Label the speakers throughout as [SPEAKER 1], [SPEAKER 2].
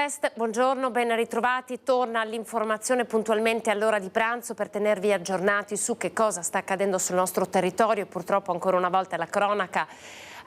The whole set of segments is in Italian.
[SPEAKER 1] Est, buongiorno, ben ritrovati. Torna l'informazione puntualmente all'ora di pranzo per tenervi aggiornati su che cosa sta accadendo sul nostro territorio. Purtroppo ancora una volta la cronaca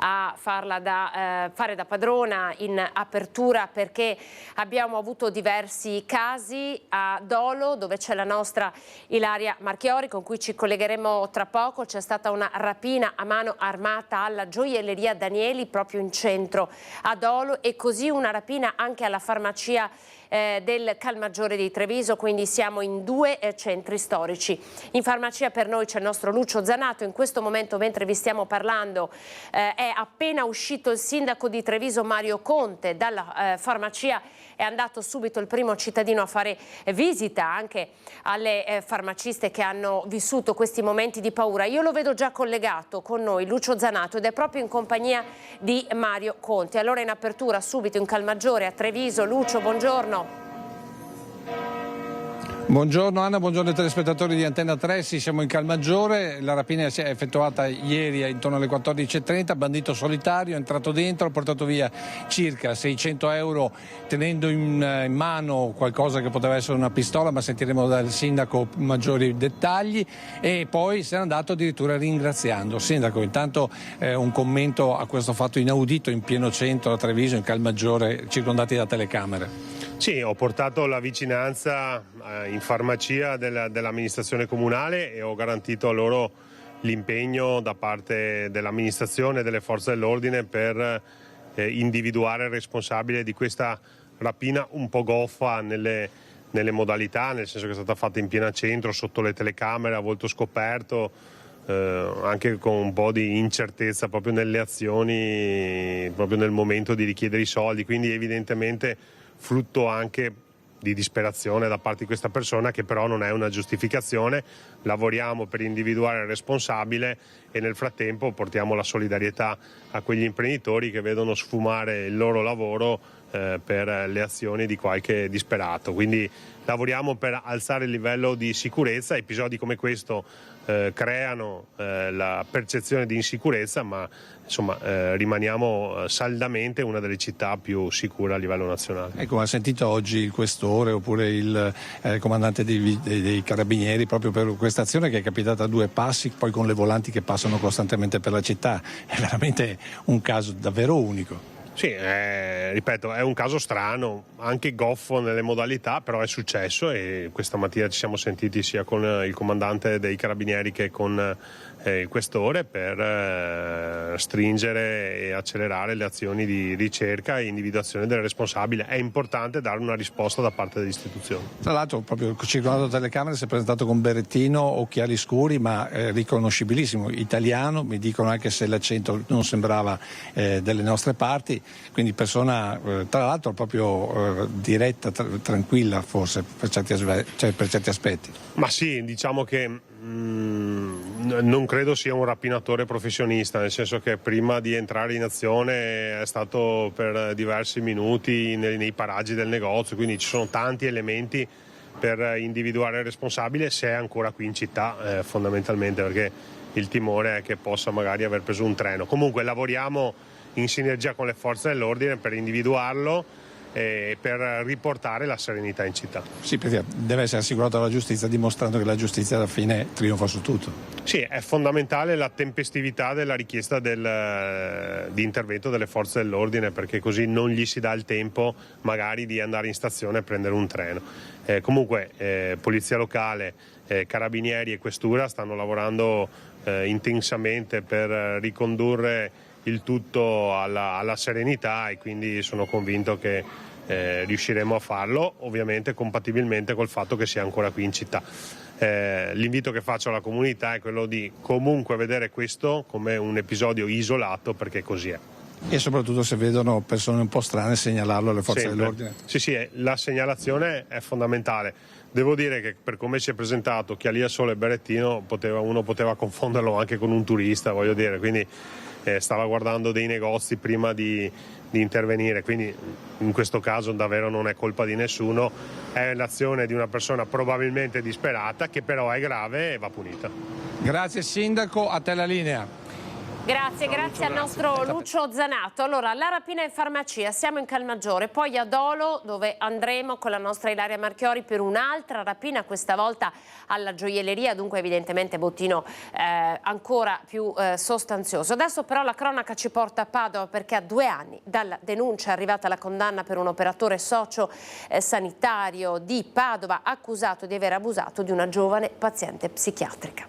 [SPEAKER 1] a fare da padrona in apertura, perché abbiamo avuto diversi casi a Dolo, dove c'è la nostra Ilaria Marchiori, con cui ci collegheremo tra poco. C'è stata una rapina a mano armata alla gioielleria Danieli proprio in centro a Dolo, e così una rapina anche alla farmacia del Calmaggiore di Treviso, quindi siamo in due centri storici. In farmacia per noi c'è il nostro Lucio Zanato. In questo momento, mentre vi stiamo parlando, è appena uscito il sindaco di Treviso Mario Conte dalla farmacia. È andato subito il primo cittadino a fare visita anche alle farmaciste che hanno vissuto questi momenti di paura. Io lo vedo già collegato con noi, Lucio Zanato, ed è proprio in compagnia di Mario Conte. Allora, in apertura subito in Calmaggiore a Treviso. Lucio, buongiorno.
[SPEAKER 2] Buongiorno Anna, buongiorno ai telespettatori di Antenna 3, sì, siamo in Calmaggiore, la rapina si è effettuata ieri intorno alle 14:30, bandito solitario è entrato dentro, ha portato via circa 600 euro tenendo in mano qualcosa che poteva essere una pistola, ma sentiremo dal sindaco maggiori dettagli, e poi se n'è andato addirittura ringraziando. Sindaco, intanto un commento a questo fatto inaudito in pieno centro a Treviso, in Calmaggiore, circondati da telecamere.
[SPEAKER 3] Sì, ho portato la vicinanza in farmacia dell'amministrazione comunale e ho garantito a loro l'impegno da parte dell'amministrazione e delle forze dell'ordine per individuare il responsabile di questa rapina un po' goffa nelle modalità, nel senso che è stata fatta in piena centro, sotto le telecamere, a volto scoperto, anche con un po' di incertezza proprio nelle azioni, proprio nel momento di richiedere i soldi, quindi evidentemente frutto anche di disperazione da parte di questa persona, che però non è una giustificazione. Lavoriamo per individuare il responsabile e nel frattempo portiamo la solidarietà a quegli imprenditori che vedono sfumare il loro lavoro per le azioni di qualche disperato. Quindi lavoriamo per alzare il livello di sicurezza. Episodi come questo creano la percezione di insicurezza, ma insomma rimaniamo saldamente una delle città più sicure a livello nazionale.
[SPEAKER 2] Ecco, ha sentito oggi il questore oppure il comandante dei carabinieri proprio per questa azione che è capitata a due passi, poi con le volanti che passano costantemente per la città? È veramente un caso davvero unico.
[SPEAKER 3] Sì, ripeto, è un caso strano, anche goffo nelle modalità, però è successo, e questa mattina ci siamo sentiti sia con il comandante dei carabinieri che con il questore per stringere e accelerare le azioni di ricerca e individuazione del responsabile. È importante dare una risposta da parte delle istituzioni.
[SPEAKER 2] Tra l'altro, proprio circolato da telecamere, si è presentato con berrettino, occhiali scuri, ma riconoscibilissimo, italiano, mi dicono, anche se l'accento non sembrava delle nostre parti, quindi persona tra l'altro proprio diretta, tranquilla forse per certi aspetti.
[SPEAKER 3] Ma sì, diciamo che non credo sia un rapinatore professionista, nel senso che prima di entrare in azione è stato per diversi minuti nei paraggi del negozio, quindi ci sono tanti elementi per individuare il responsabile, se è ancora qui in città, fondamentalmente, perché il timore è che possa magari aver preso un treno. Comunque lavoriamo in sinergia con le forze dell'ordine per individuarlo e per riportare la serenità in città.
[SPEAKER 2] Sì, perché deve essere assicurata la giustizia, dimostrando che la giustizia alla fine trionfa su tutto.
[SPEAKER 3] Sì, è fondamentale la tempestività della richiesta di intervento delle forze dell'ordine, perché così non gli si dà il tempo magari di andare in stazione e prendere un treno. Comunque polizia locale, carabinieri e questura stanno lavorando intensamente per ricondurre il tutto alla serenità, e quindi sono convinto che riusciremo a farlo, ovviamente compatibilmente col fatto che sia ancora qui in città. L'invito che faccio alla comunità è quello di comunque vedere questo come un episodio isolato, perché così è.
[SPEAKER 2] E soprattutto, se vedono persone un po' strane, segnalarlo alle forze dell'ordine.
[SPEAKER 3] Sì, la segnalazione è fondamentale. Devo dire che per come si è presentato, chi ha lì a solo il berrettino, uno poteva confonderlo anche con un turista, voglio dire, quindi stava guardando dei negozi prima di intervenire, quindi in questo caso davvero non è colpa di nessuno, è l'azione di una persona probabilmente disperata, che però è grave e va punita.
[SPEAKER 2] Grazie sindaco, a te la linea.
[SPEAKER 1] Grazie al nostro Lucio Zanato. Allora, la rapina in farmacia, siamo in Calmaggiore, poi a Dolo dove andremo con la nostra Ilaria Marchiori per un'altra rapina, questa volta alla gioielleria, dunque evidentemente bottino ancora più sostanzioso. Adesso però la cronaca ci porta a Padova perché a 2 anni dalla denuncia è arrivata la condanna per un operatore socio-sanitario di Padova accusato di aver abusato di una giovane paziente psichiatrica.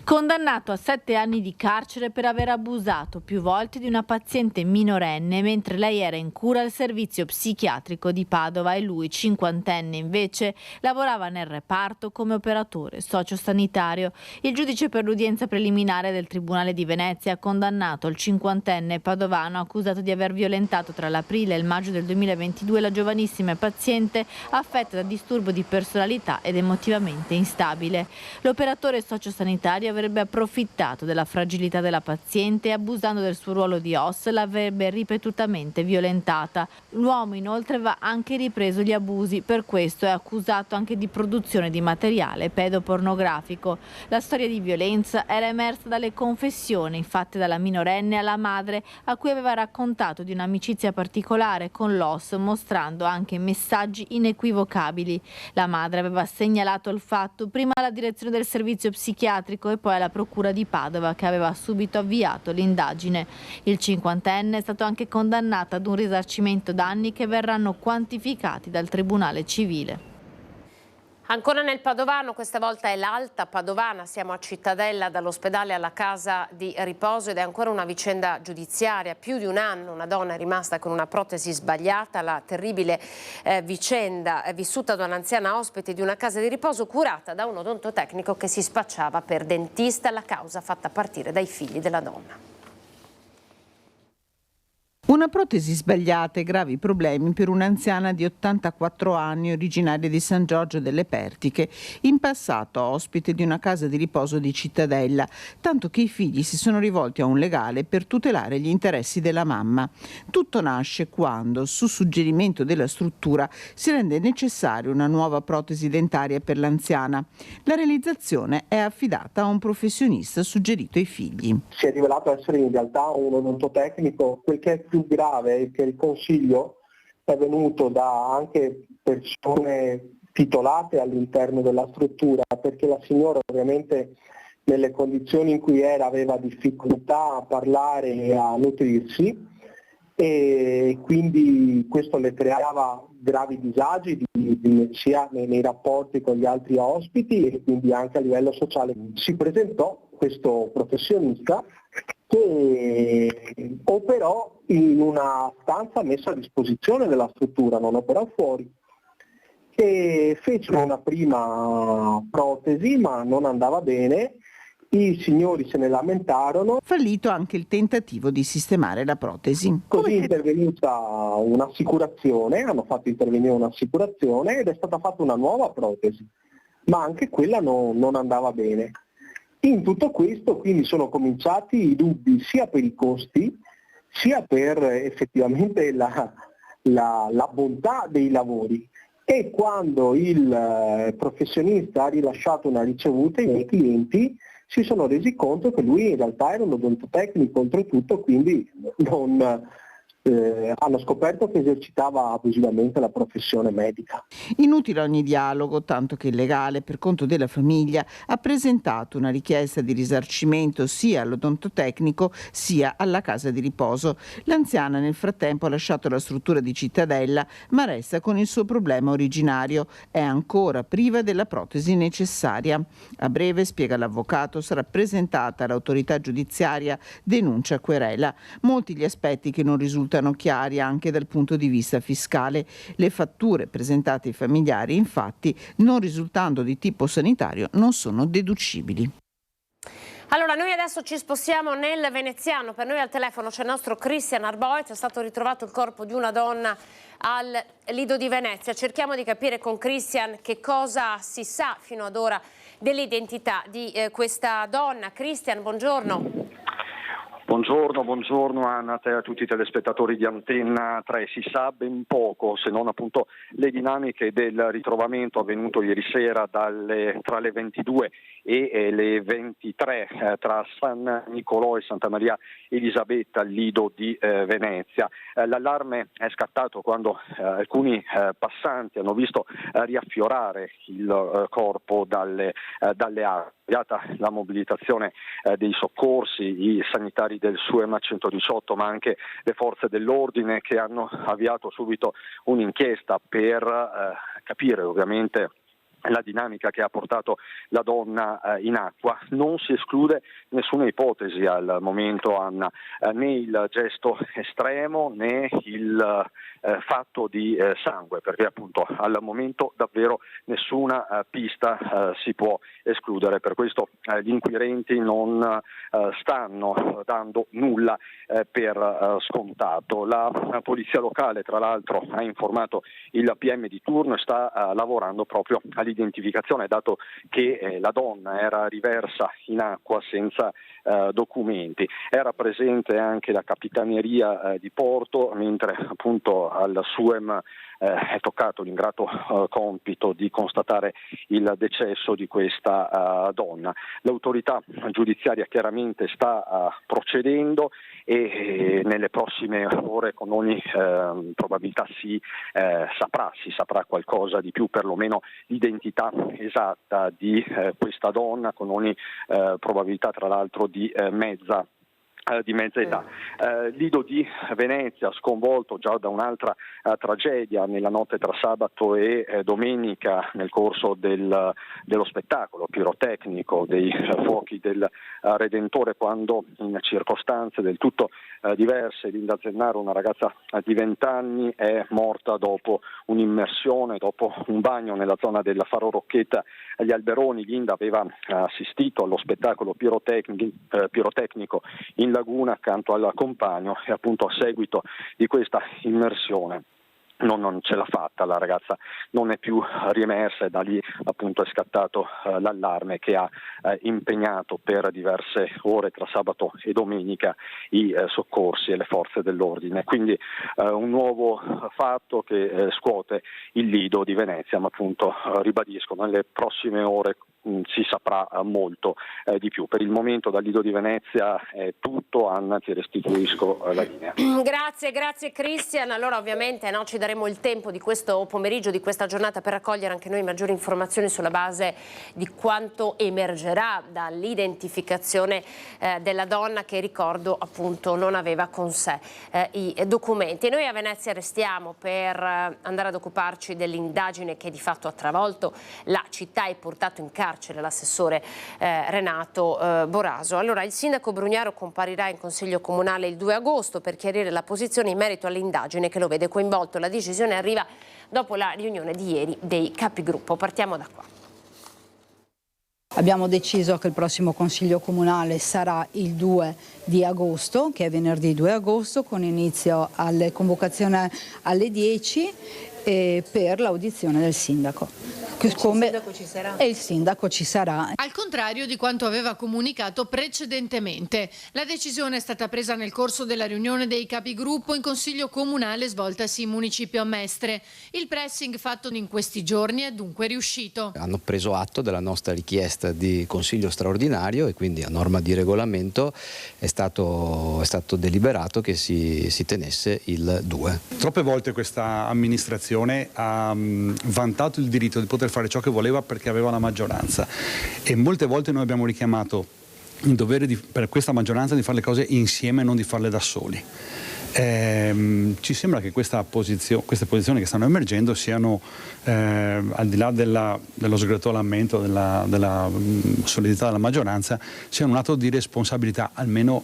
[SPEAKER 4] Condannato a 7 anni di carcere per aver abusato più volte di una paziente minorenne mentre lei era in cura al servizio psichiatrico di Padova e lui, 50enne, invece lavorava nel reparto come operatore sociosanitario. Il giudice per l'udienza preliminare del Tribunale di Venezia ha condannato il 50enne padovano accusato di aver violentato tra l'aprile e il maggio del 2022 la giovanissima paziente affetta da disturbo di personalità ed emotivamente instabile. L'operatore sociosanitario avrebbe approfittato della fragilità della paziente e abusando del suo ruolo di OSS l'avrebbe ripetutamente violentata. L'uomo inoltre va anche ripreso gli abusi, per questo è accusato anche di produzione di materiale pedopornografico. La storia di violenza era emersa dalle confessioni fatte dalla minorenne alla madre a cui aveva raccontato di un'amicizia particolare con l'OSS, mostrando anche messaggi inequivocabili. La madre aveva segnalato il fatto prima alla direzione del servizio psichiatrico e poi alla procura di Padova che aveva subito avviato l'indagine. Il 50enne è stato anche condannato ad un risarcimento danni che verranno quantificati dal Tribunale Civile.
[SPEAKER 1] Ancora nel Padovano, questa volta è l'Alta Padovana, siamo a Cittadella, dall'ospedale alla casa di riposo ed è ancora una vicenda giudiziaria. Più di un anno una donna è rimasta con una protesi sbagliata, la terribile vicenda è vissuta da un'anziana ospite di una casa di riposo curata da un odontotecnico che si spacciava per dentista, la causa fatta partire dai figli della donna.
[SPEAKER 5] Una protesi sbagliata e gravi problemi per un'anziana di 84 anni originaria di San Giorgio delle Pertiche, in passato ospite di una casa di riposo di Cittadella, tanto che i figli si sono rivolti a un legale per tutelare gli interessi della mamma. Tutto nasce quando, su suggerimento della struttura, si rende necessaria una nuova protesi dentaria per l'anziana. La realizzazione è affidata a un professionista suggerito ai figli.
[SPEAKER 6] Si è rivelato essere in realtà un odontotecnico, quel che è più grave è che il consiglio è venuto da anche persone titolate all'interno della struttura, perché la signora ovviamente nelle condizioni in cui era aveva difficoltà a parlare e a nutrirsi e quindi questo le creava gravi disagi sia nei rapporti con gli altri ospiti e quindi anche a livello sociale. Si presentò questo professionista che operò in una stanza messa a disposizione della struttura, non operò fuori, e fecero una prima protesi ma non andava bene, i signori se ne lamentarono.
[SPEAKER 5] Fallito anche il tentativo di sistemare la protesi.
[SPEAKER 6] Così è intervenuta un'assicurazione, hanno fatto intervenire un'assicurazione ed è stata fatta una nuova protesi, ma anche quella non andava bene. In tutto questo quindi sono cominciati i dubbi sia per i costi sia per effettivamente la bontà dei lavori, e quando il professionista ha rilasciato una ricevuta i miei clienti si sono resi conto che lui in realtà era un odontotecnico oltretutto, quindi hanno scoperto che esercitava abusivamente la professione medica.
[SPEAKER 5] Inutile ogni dialogo, tanto che il legale, per conto della famiglia, ha presentato una richiesta di risarcimento sia all'odontotecnico sia alla casa di riposo. L'anziana nel frattempo ha lasciato la struttura di Cittadella, ma resta con il suo problema originario. È ancora priva della protesi necessaria. A breve, spiega l'avvocato, sarà presentata all'autorità giudiziaria denuncia querela. Molti gli aspetti che non risultano chiari anche dal punto di vista fiscale. Le fatture presentate ai familiari, infatti, non risultando di tipo sanitario, non sono deducibili.
[SPEAKER 1] Allora, noi adesso ci spostiamo nel veneziano. Per noi al telefono c'è il nostro Christian Arboit. È stato ritrovato il corpo di una donna al Lido di Venezia. Cerchiamo di capire con Christian che cosa si sa fino ad ora dell'identità di questa donna. Christian, buongiorno.
[SPEAKER 7] Buongiorno Anna, a te e a tutti i telespettatori di Antenna 3. Si sa ben poco, se non appunto le dinamiche del ritrovamento avvenuto ieri sera tra le 22 e le 23 tra San Nicolò e Santa Maria Elisabetta al Lido di Venezia. L'allarme è scattato quando alcuni passanti hanno visto riaffiorare il corpo dalle acque. La mobilitazione dei soccorsi, i sanitari del SUEMA 118, ma anche le forze dell'ordine che hanno avviato subito un'inchiesta per capire ovviamente la dinamica che ha portato la donna in acqua. Non si esclude nessuna ipotesi al momento, Anna, né il gesto estremo né il fatto di sangue, perché appunto al momento davvero nessuna pista si può escludere. Per questo gli inquirenti non stanno dando nulla per scontato. La polizia locale tra l'altro ha informato il PM di turno e sta lavorando proprio all'identificazione, dato che la donna era riversa in acqua senza documenti. Era presente anche la Capitaneria di Porto, mentre appunto al SUEM è toccato l'ingrato compito di constatare il decesso di questa donna. L'autorità giudiziaria chiaramente sta procedendo e nelle prossime ore con ogni probabilità si saprà qualcosa di più, perlomeno l'identità esatta di questa donna, con ogni probabilità tra l'altro di mezza età. Lido di Venezia sconvolto già da un'altra tragedia nella notte tra sabato e domenica nel corso dello spettacolo pirotecnico dei fuochi del Redentore, quando in circostanze del tutto diverse Linda Zennaro, una ragazza di 20 anni, è morta dopo un'immersione, dopo un bagno nella zona del Faro Rocchetta agli Alberoni. Linda aveva assistito allo spettacolo pirotecnico in laguna accanto al compagno e appunto a seguito di questa immersione non ce l'ha fatta, la ragazza non è più riemersa e da lì appunto è scattato l'allarme che ha impegnato per diverse ore tra sabato e domenica i soccorsi e le forze dell'ordine. Quindi un nuovo fatto che scuote il Lido di Venezia, ma appunto ribadisco, nelle prossime ore si saprà molto di più. Per il momento dal Lido di Venezia è tutto. Anna, ti restituisco la linea.
[SPEAKER 1] Grazie Cristian. Allora ovviamente ci daremo il tempo di questo pomeriggio, di questa giornata, per raccogliere anche noi maggiori informazioni sulla base di quanto emergerà dall'identificazione della donna che, ricordo, appunto non aveva con sé i documenti. E noi a Venezia restiamo per andare ad occuparci dell'indagine che di fatto ha travolto la città e portato in carcere l'assessore Renato Boraso. Allora, il sindaco Brugnaro comparirà in Consiglio Comunale il 2 agosto per chiarire la posizione in merito all'indagine che lo vede coinvolto. La decisione arriva dopo la riunione di ieri dei capigruppo. Partiamo da qua.
[SPEAKER 8] Abbiamo deciso che il prossimo Consiglio Comunale sarà il 2 di agosto, che è venerdì 2 agosto, con inizio alle convocazione alle 10 per l'audizione del sindaco.
[SPEAKER 9] Il sindaco ci sarà?
[SPEAKER 8] E il sindaco ci sarà.
[SPEAKER 9] Al contrario di quanto aveva comunicato precedentemente, la decisione è stata presa nel corso della riunione dei capigruppo in Consiglio Comunale svoltasi in Municipio a Mestre. Il pressing fatto in questi giorni è dunque riuscito.
[SPEAKER 10] Hanno preso atto della nostra richiesta di Consiglio straordinario e quindi a norma di regolamento è stato deliberato che si tenesse il 2.
[SPEAKER 11] Troppe volte questa amministrazione ha vantato il diritto di poter fare ciò che voleva perché aveva la maggioranza, e molte volte noi abbiamo richiamato il dovere per questa maggioranza di fare le cose insieme e non di farle da soli. Ci sembra che queste posizioni che stanno emergendo siano, al di là dello sgretolamento, della solidità della maggioranza, siano un atto di responsabilità almeno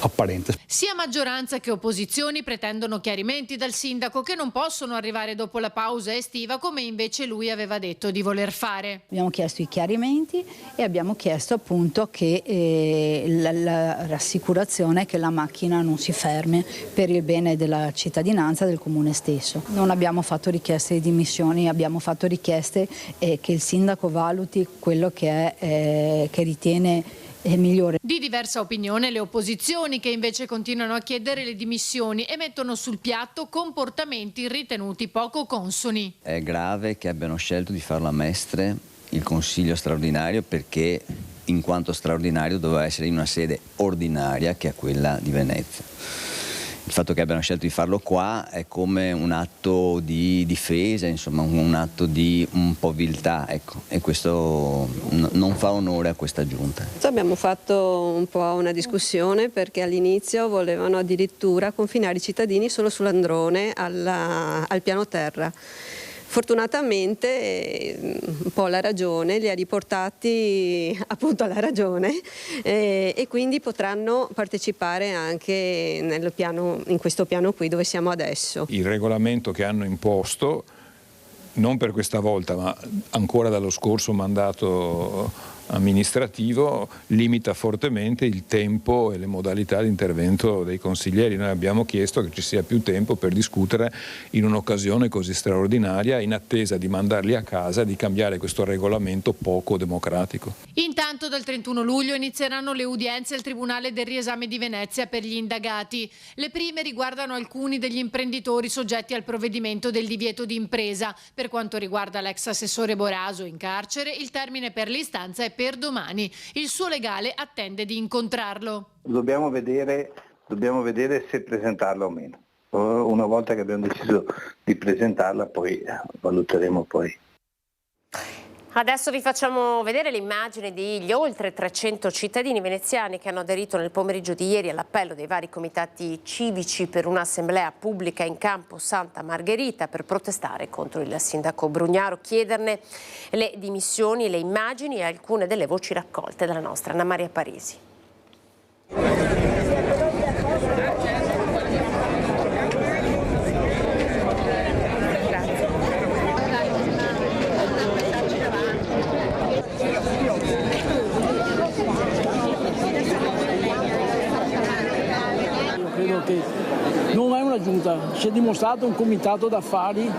[SPEAKER 11] apparente.
[SPEAKER 9] Sia maggioranza che opposizioni pretendono chiarimenti dal sindaco, che non possono arrivare dopo la pausa estiva come invece lui aveva detto di voler fare.
[SPEAKER 8] Abbiamo chiesto i chiarimenti e abbiamo chiesto appunto che la rassicurazione che la macchina non si fermi per il bene della cittadinanza, del comune stesso. Non abbiamo fatto richieste di dimissioni, abbiamo fatto richieste che il sindaco valuti quello che ritiene migliore.
[SPEAKER 9] Di diversa opinione le opposizioni, che invece continuano a chiedere le dimissioni e mettono sul piatto comportamenti ritenuti poco consoni.
[SPEAKER 12] È grave che abbiano scelto di farlo a Mestre il Consiglio straordinario, perché in quanto straordinario doveva essere in una sede ordinaria, che è quella di Venezia. Il fatto che abbiano scelto di farlo qua è come un atto di difesa, insomma un atto di un po' viltà, ecco, e questo non fa onore a questa giunta.
[SPEAKER 13] Abbiamo fatto un po' una discussione, perché all'inizio volevano addirittura confinare i cittadini solo sull'Androne al piano terra. Fortunatamente un po' la ragione li ha riportati appunto alla ragione, e quindi potranno partecipare anche in questo piano qui dove siamo adesso.
[SPEAKER 14] Il regolamento che hanno imposto, non per questa volta ma ancora dallo scorso mandato amministrativo, limita fortemente il tempo e le modalità di intervento dei consiglieri. Noi abbiamo chiesto che ci sia più tempo per discutere in un'occasione così straordinaria, in attesa di mandarli a casa e di cambiare questo regolamento poco democratico.
[SPEAKER 9] Intanto dal 31 luglio inizieranno le udienze al Tribunale del Riesame di Venezia per gli indagati. Le prime riguardano alcuni degli imprenditori soggetti al provvedimento del divieto di impresa. Per quanto riguarda l'ex assessore Boraso in carcere, il termine per l'istanza è per domani. Il suo legale attende di incontrarlo.
[SPEAKER 6] Dobbiamo vedere se presentarla o meno. Una volta che abbiamo deciso di presentarla, poi valuteremo poi.
[SPEAKER 1] Adesso vi facciamo vedere le immagini degli oltre 300 cittadini veneziani che hanno aderito nel pomeriggio di ieri all'appello dei vari comitati civici per un'assemblea pubblica in campo Santa Margherita per protestare contro il sindaco Brugnaro, chiederne le dimissioni, le immagini e alcune delle voci raccolte dalla nostra Anna Maria Parisi.
[SPEAKER 15] Credo che non è una giunta, si è dimostrato un comitato d'affari.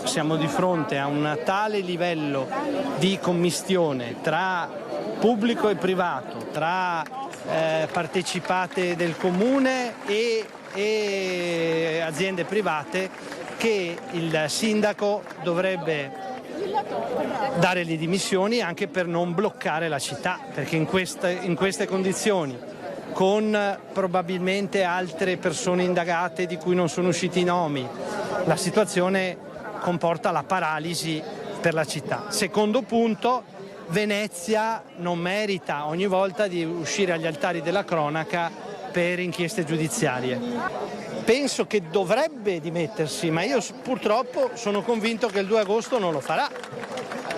[SPEAKER 16] Siamo di fronte a un tale livello di commistione tra pubblico e privato, tra partecipate del comune e aziende private, che il sindaco dovrebbe dare le dimissioni, anche per non bloccare la città, perché in queste condizioni, con probabilmente altre persone indagate di cui non sono usciti i nomi, la situazione comporta la paralisi per la città. Secondo punto, Venezia non merita ogni volta di uscire agli altari della cronaca per inchieste giudiziarie. Penso che dovrebbe dimettersi, ma io purtroppo sono convinto che il 2 agosto non lo farà,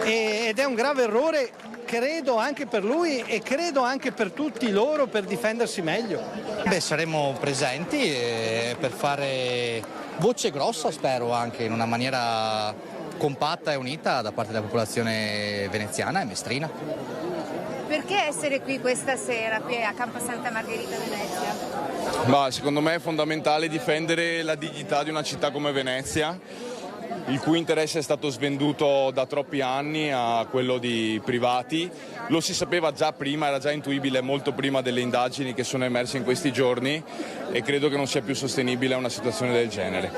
[SPEAKER 16] ed è un grave errore, credo anche per lui e credo anche per tutti loro, per difendersi meglio.
[SPEAKER 17] Saremo presenti per fare voce grossa, spero, anche in una maniera compatta e unita da parte della popolazione veneziana e mestrina.
[SPEAKER 18] Perché essere qui questa sera, qui a Campo Santa Margherita, Venezia?
[SPEAKER 19] Secondo me è fondamentale difendere la dignità di una città come Venezia, il cui interesse è stato svenduto da troppi anni a quello di privati. Lo si sapeva già prima, era già intuibile molto prima delle indagini che sono emerse in questi giorni, e credo che non sia più sostenibile una situazione del genere.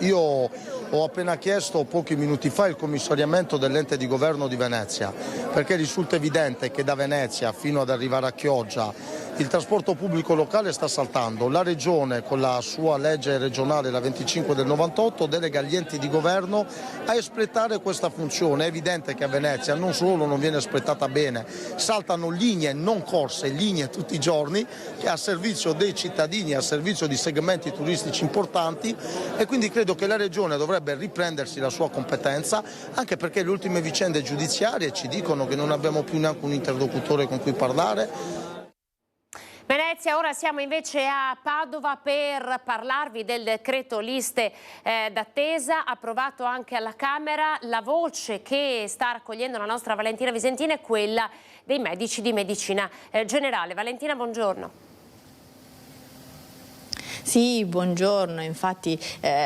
[SPEAKER 20] Io ho appena chiesto pochi minuti fa il commissariamento dell'ente di governo di Venezia, perché risulta evidente che da Venezia fino ad arrivare a Chioggia il trasporto pubblico locale sta saltando. La Regione, con la sua legge regionale, la 25 del 98, delega gli enti di governo a espletare questa funzione. È evidente che a Venezia non solo non viene espletata bene, saltano linee non corse, linee tutti i giorni, che a servizio dei cittadini, a servizio di segmenti turistici importanti, e quindi credo che la Regione dovrebbe riprendersi la sua competenza, anche perché le ultime vicende giudiziarie ci dicono che non abbiamo più neanche un interlocutore con cui parlare.
[SPEAKER 1] Venezia, ora siamo invece a Padova per parlarvi del decreto liste d'attesa, approvato anche alla Camera. La voce che sta raccogliendo la nostra Valentina Visentina è quella dei medici di medicina generale. Valentina, buongiorno.
[SPEAKER 4] Sì, buongiorno. Infatti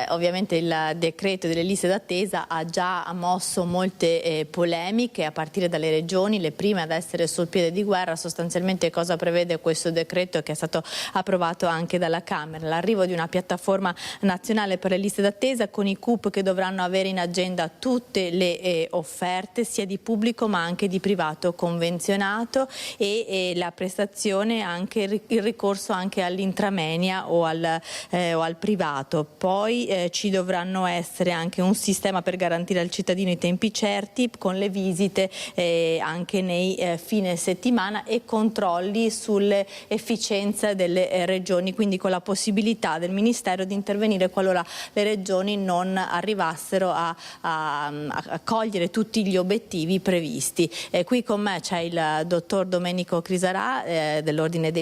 [SPEAKER 4] ovviamente il decreto delle liste d'attesa ha già mosso molte polemiche a partire dalle regioni, le prime ad essere sul piede di guerra. Sostanzialmente cosa prevede questo decreto che è stato approvato anche dalla Camera? L'arrivo di una piattaforma nazionale per le liste d'attesa con i CUP che dovranno avere in agenda tutte le offerte sia di pubblico ma anche di privato convenzionato e la prestazione, anche il ricorso anche all'intramenia o al privato. Poi ci dovranno essere anche un sistema per garantire al cittadino i tempi certi con le visite anche nei fine settimana e controlli sull'efficienza delle regioni, quindi con la possibilità del Ministero di intervenire qualora le regioni non arrivassero a cogliere tutti gli obiettivi previsti. Qui con me c'è il dottor Domenico Crisarà,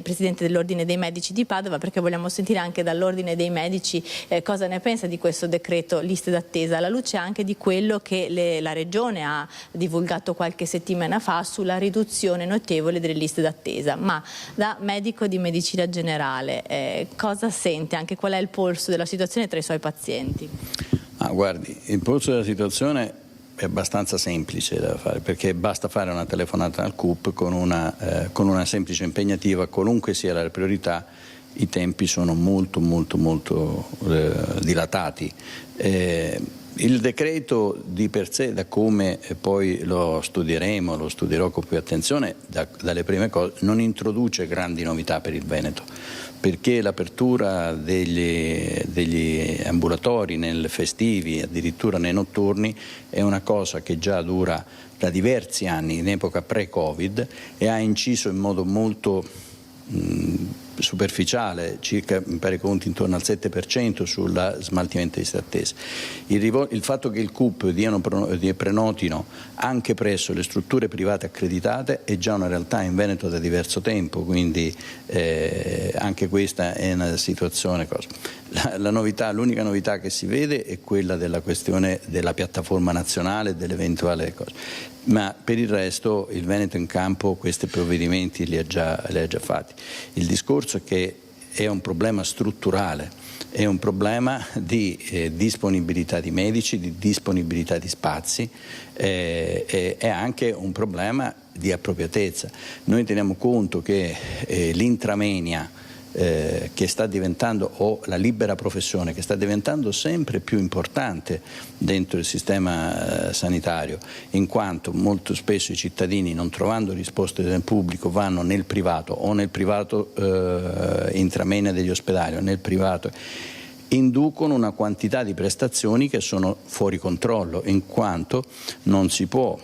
[SPEAKER 4] presidente dell'Ordine dei Medici di Padova, perché vogliamo sentire anche dall'Ordine dei Medici cosa ne pensa di questo decreto liste d'attesa, alla luce anche di quello che la Regione ha divulgato qualche settimana fa sulla riduzione notevole delle liste d'attesa. Ma da medico di medicina generale cosa sente, anche qual è il polso della situazione tra i suoi pazienti?
[SPEAKER 21] Guardi, il polso della situazione è abbastanza semplice da fare, perché basta fare una telefonata al CUP con una semplice impegnativa, qualunque sia la priorità. I tempi sono molto dilatati. Il decreto di per sé, da come poi lo studierò con più attenzione, dalle prime cose, non introduce grandi novità per il Veneto, perché l'apertura degli ambulatori nei festivi, addirittura nei notturni, è una cosa che già dura da diversi anni, in epoca pre-Covid, e ha inciso in modo molto superficiale, circa, mi pare conti intorno al 7% sul smaltimento di liste d'attesa. Il fatto che il CUP prenotino anche presso le strutture private accreditate è già una realtà in Veneto da diverso tempo, quindi anche questa è una situazione. L'unica novità che si vede è quella della questione della piattaforma nazionale, dell'eventuale cosa. Ma per il resto il Veneto in campo questi provvedimenti li ha già fatti. Il discorso è che è un problema strutturale, è un problema di disponibilità di medici, di disponibilità di spazi, è anche un problema di appropriatezza. Noi teniamo conto che l'intramenia che sta diventando, o la libera professione, che sta diventando sempre più importante dentro il sistema sanitario, in quanto molto spesso i cittadini, non trovando risposte nel pubblico, vanno nel privato o nel privato intramenia degli ospedali o nel privato, inducono una quantità di prestazioni che sono fuori controllo, in quanto non si può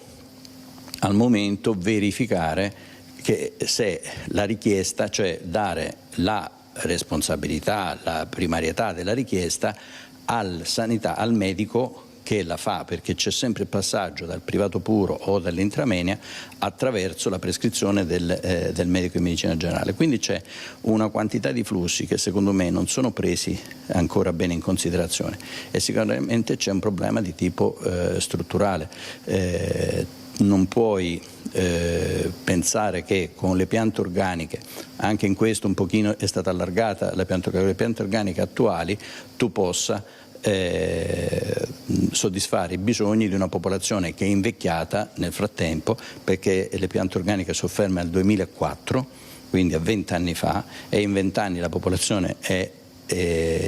[SPEAKER 21] al momento verificare che se la richiesta, cioè dare la responsabilità, la primarietà della richiesta al medico che la fa, perché c'è sempre il passaggio dal privato puro o dall'intramenia attraverso la prescrizione del medico di medicina generale. Quindi c'è una quantità di flussi che secondo me non sono presi ancora bene in considerazione e sicuramente c'è un problema di tipo strutturale. Non puoi pensare che con le piante organiche, anche in questo un pochino è stata allargata la pianta organica, le piante organiche attuali, tu possa soddisfare i bisogni di una popolazione che è invecchiata nel frattempo, perché le piante organiche sono ferme al 2004, quindi a 20 anni fa, e in 20 anni la popolazione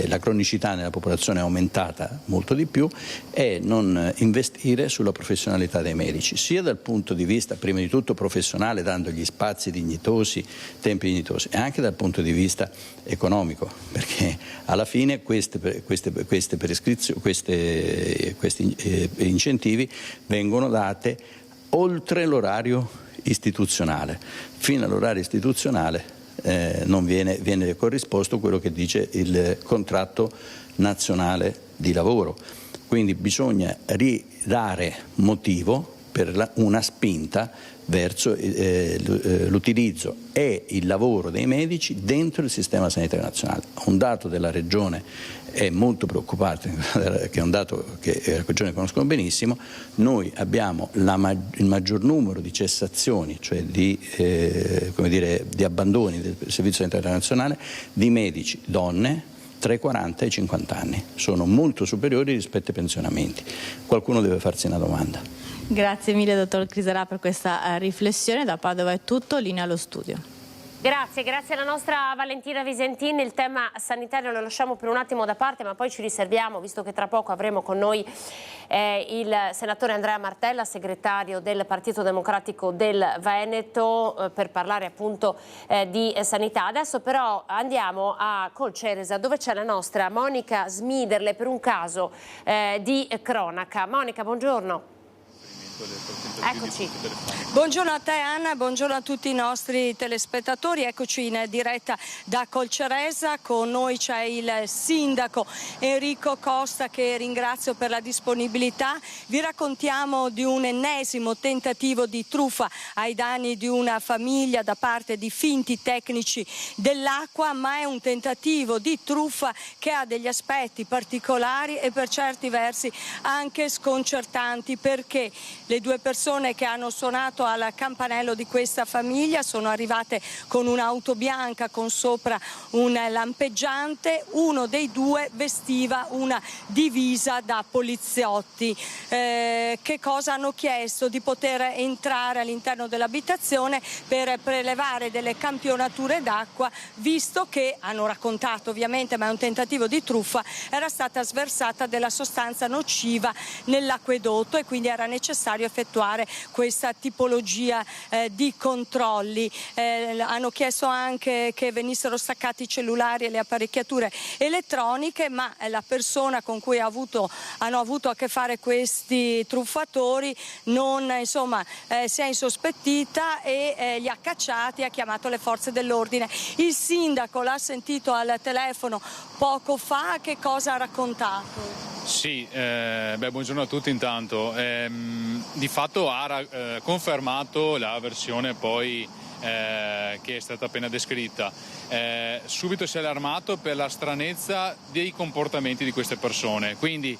[SPEAKER 21] la cronicità nella popolazione è aumentata molto di più, e non investire sulla professionalità dei medici, sia dal punto di vista prima di tutto professionale, dandogli spazi dignitosi, tempi dignitosi, e anche dal punto di vista economico, perché alla fine questi incentivi vengono date oltre l'orario istituzionale. Fino all'orario istituzionale non viene corrisposto quello che dice il contratto nazionale di lavoro, quindi bisogna ridare motivo per una spinta verso l'utilizzo e il lavoro dei medici dentro il sistema sanitario nazionale. Un dato della Regione è molto preoccupante, che è un dato che la Regione conoscono benissimo. Noi abbiamo il maggior numero di cessazioni, cioè di abbandoni del Servizio Sanitario Nazionale, di medici donne tra i 40 e i 50 anni. Sono molto superiori rispetto ai pensionamenti. Qualcuno deve farsi una domanda.
[SPEAKER 4] Grazie mille dottor Criserà per questa riflessione. Da Padova è tutto, linea allo studio.
[SPEAKER 1] Grazie alla nostra Valentina Visentin. Il tema sanitario lo lasciamo per un attimo da parte, ma poi ci riserviamo, visto che tra poco avremo con noi il senatore Andrea Martella, segretario del Partito Democratico del Veneto, per parlare appunto di sanità. Adesso però andiamo a Colceresa, dove c'è la nostra Monica Smiderle per un caso di cronaca. Monica, buongiorno. Eccoci.
[SPEAKER 3] Buongiorno a te Anna, buongiorno a tutti i nostri telespettatori, eccoci in diretta da Colceresa, con noi c'è il sindaco Enrico Costa che ringrazio per la disponibilità. Vi raccontiamo di un ennesimo tentativo di truffa ai danni di una famiglia da parte di finti tecnici dell'acqua, ma è un tentativo di truffa che ha degli aspetti particolari e per certi versi anche sconcertanti, perché le due persone che hanno suonato al campanello di questa famiglia sono arrivate con un'auto bianca con sopra un lampeggiante. Uno dei due vestiva una divisa da poliziotti. Che cosa hanno chiesto? Di poter entrare all'interno dell'abitazione per prelevare delle campionature d'acqua, visto che, hanno raccontato ovviamente, ma è un tentativo di truffa, era stata sversata della sostanza nociva nell'acquedotto e quindi era necessario effettuare questa tipologia di controlli. Hanno chiesto anche che venissero staccati i cellulari e le apparecchiature elettroniche, ma la persona con cui hanno avuto a che fare questi truffatori non, si è insospettita e li ha cacciati, ha chiamato le forze dell'ordine. Il sindaco l'ha sentito al telefono poco fa, che cosa ha raccontato?
[SPEAKER 22] Sì, buongiorno a tutti intanto. Di fatto ha confermato la versione poi che è stata appena descritta. Subito si è allarmato per la stranezza dei comportamenti di queste persone, quindi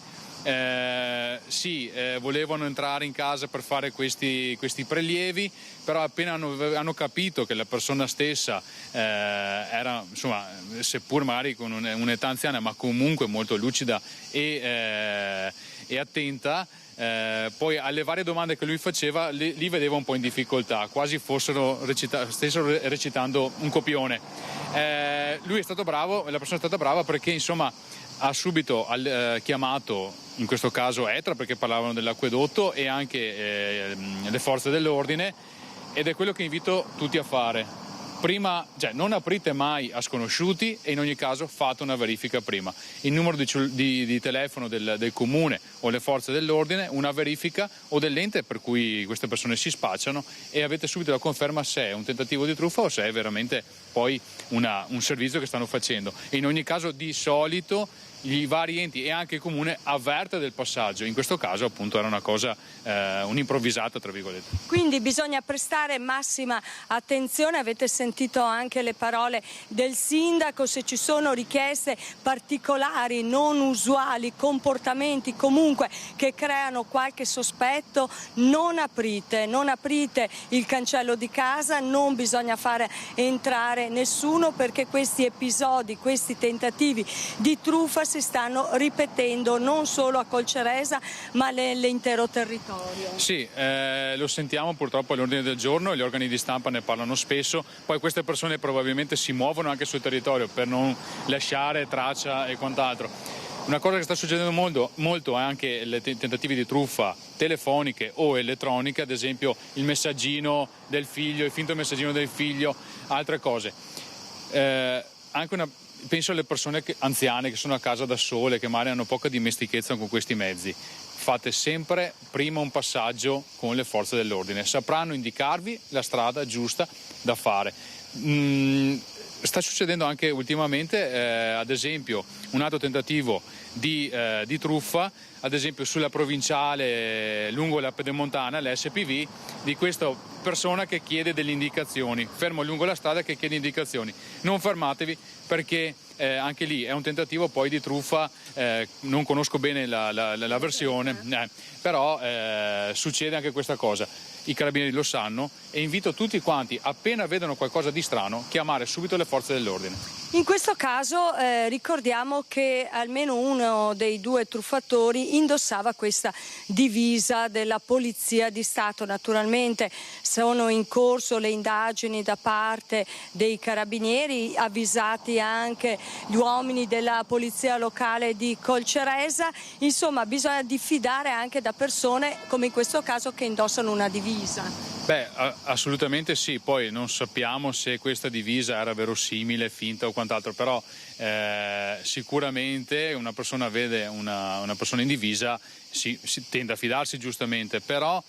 [SPEAKER 22] volevano entrare in casa per fare questi prelievi, però appena hanno capito che la persona stessa era, seppur magari con un'età anziana, ma comunque molto lucida e attenta, poi alle varie domande che lui faceva li vedeva un po' in difficoltà, quasi stessero recitando un copione. Lui è stato bravo, la persona è stata brava, perché ha subito chiamato, in questo caso ETRA, perché parlavano dell'acquedotto, e anche le forze dell'ordine, ed è quello che invito tutti a fare. Prima, non aprite mai a sconosciuti e in ogni caso fate una verifica prima. Il numero di telefono del comune o le forze dell'ordine, una verifica, o dell'ente per cui queste persone si spacciano, e avete subito la conferma se è un tentativo di truffa o se è veramente poi un servizio che stanno facendo. E in ogni caso, di solito, i vari enti e anche il comune avverte del passaggio. In questo caso appunto era una cosa un'improvvisata, tra virgolette.
[SPEAKER 3] Quindi bisogna prestare massima attenzione. Avete sentito anche le parole del sindaco: se ci sono richieste particolari, non usuali, comportamenti comunque che creano qualche sospetto, non aprite il cancello di casa, non bisogna fare entrare nessuno, perché questi episodi, questi tentativi di truffa si stanno ripetendo non solo a Colceresa ma nell'intero territorio.
[SPEAKER 22] Sì, lo sentiamo purtroppo all'ordine del giorno, gli organi di stampa ne parlano spesso, poi queste persone probabilmente si muovono anche sul territorio per non lasciare traccia e quant'altro. Una cosa che sta succedendo molto è anche le tentativi di truffa telefoniche o elettroniche, ad esempio il messaggino del figlio, il finto messaggino del figlio, altre cose. Penso alle persone anziane che sono a casa da sole, che magari hanno poca dimestichezza con questi mezzi. Fate sempre prima un passaggio con le forze dell'ordine, sapranno indicarvi la strada giusta da fare. Sta succedendo anche ultimamente, ad esempio, un altro tentativo di truffa, ad esempio sulla provinciale lungo la Pedemontana, l'SPV, di questa persona che chiede delle indicazioni, fermo lungo la strada che chiede indicazioni. Non fermatevi, perché anche lì è un tentativo poi di truffa, non conosco bene la versione, però succede anche questa cosa. I carabinieri lo sanno e invito tutti quanti, appena vedono qualcosa di strano, chiamare subito le forze dell'ordine.
[SPEAKER 3] In questo caso ricordiamo che almeno uno dei due truffatori indossava questa divisa della Polizia di Stato. Naturalmente sono in corso le indagini da parte dei carabinieri, avvisati anche gli uomini della Polizia Locale di Colceresa. Insomma, bisogna diffidare anche da persone come in questo caso che indossano una divisa.
[SPEAKER 22] Beh, assolutamente sì, poi non sappiamo se questa divisa era verosimile, finta o quant'altro, però sicuramente una persona vede una persona in divisa, si tende a fidarsi giustamente, però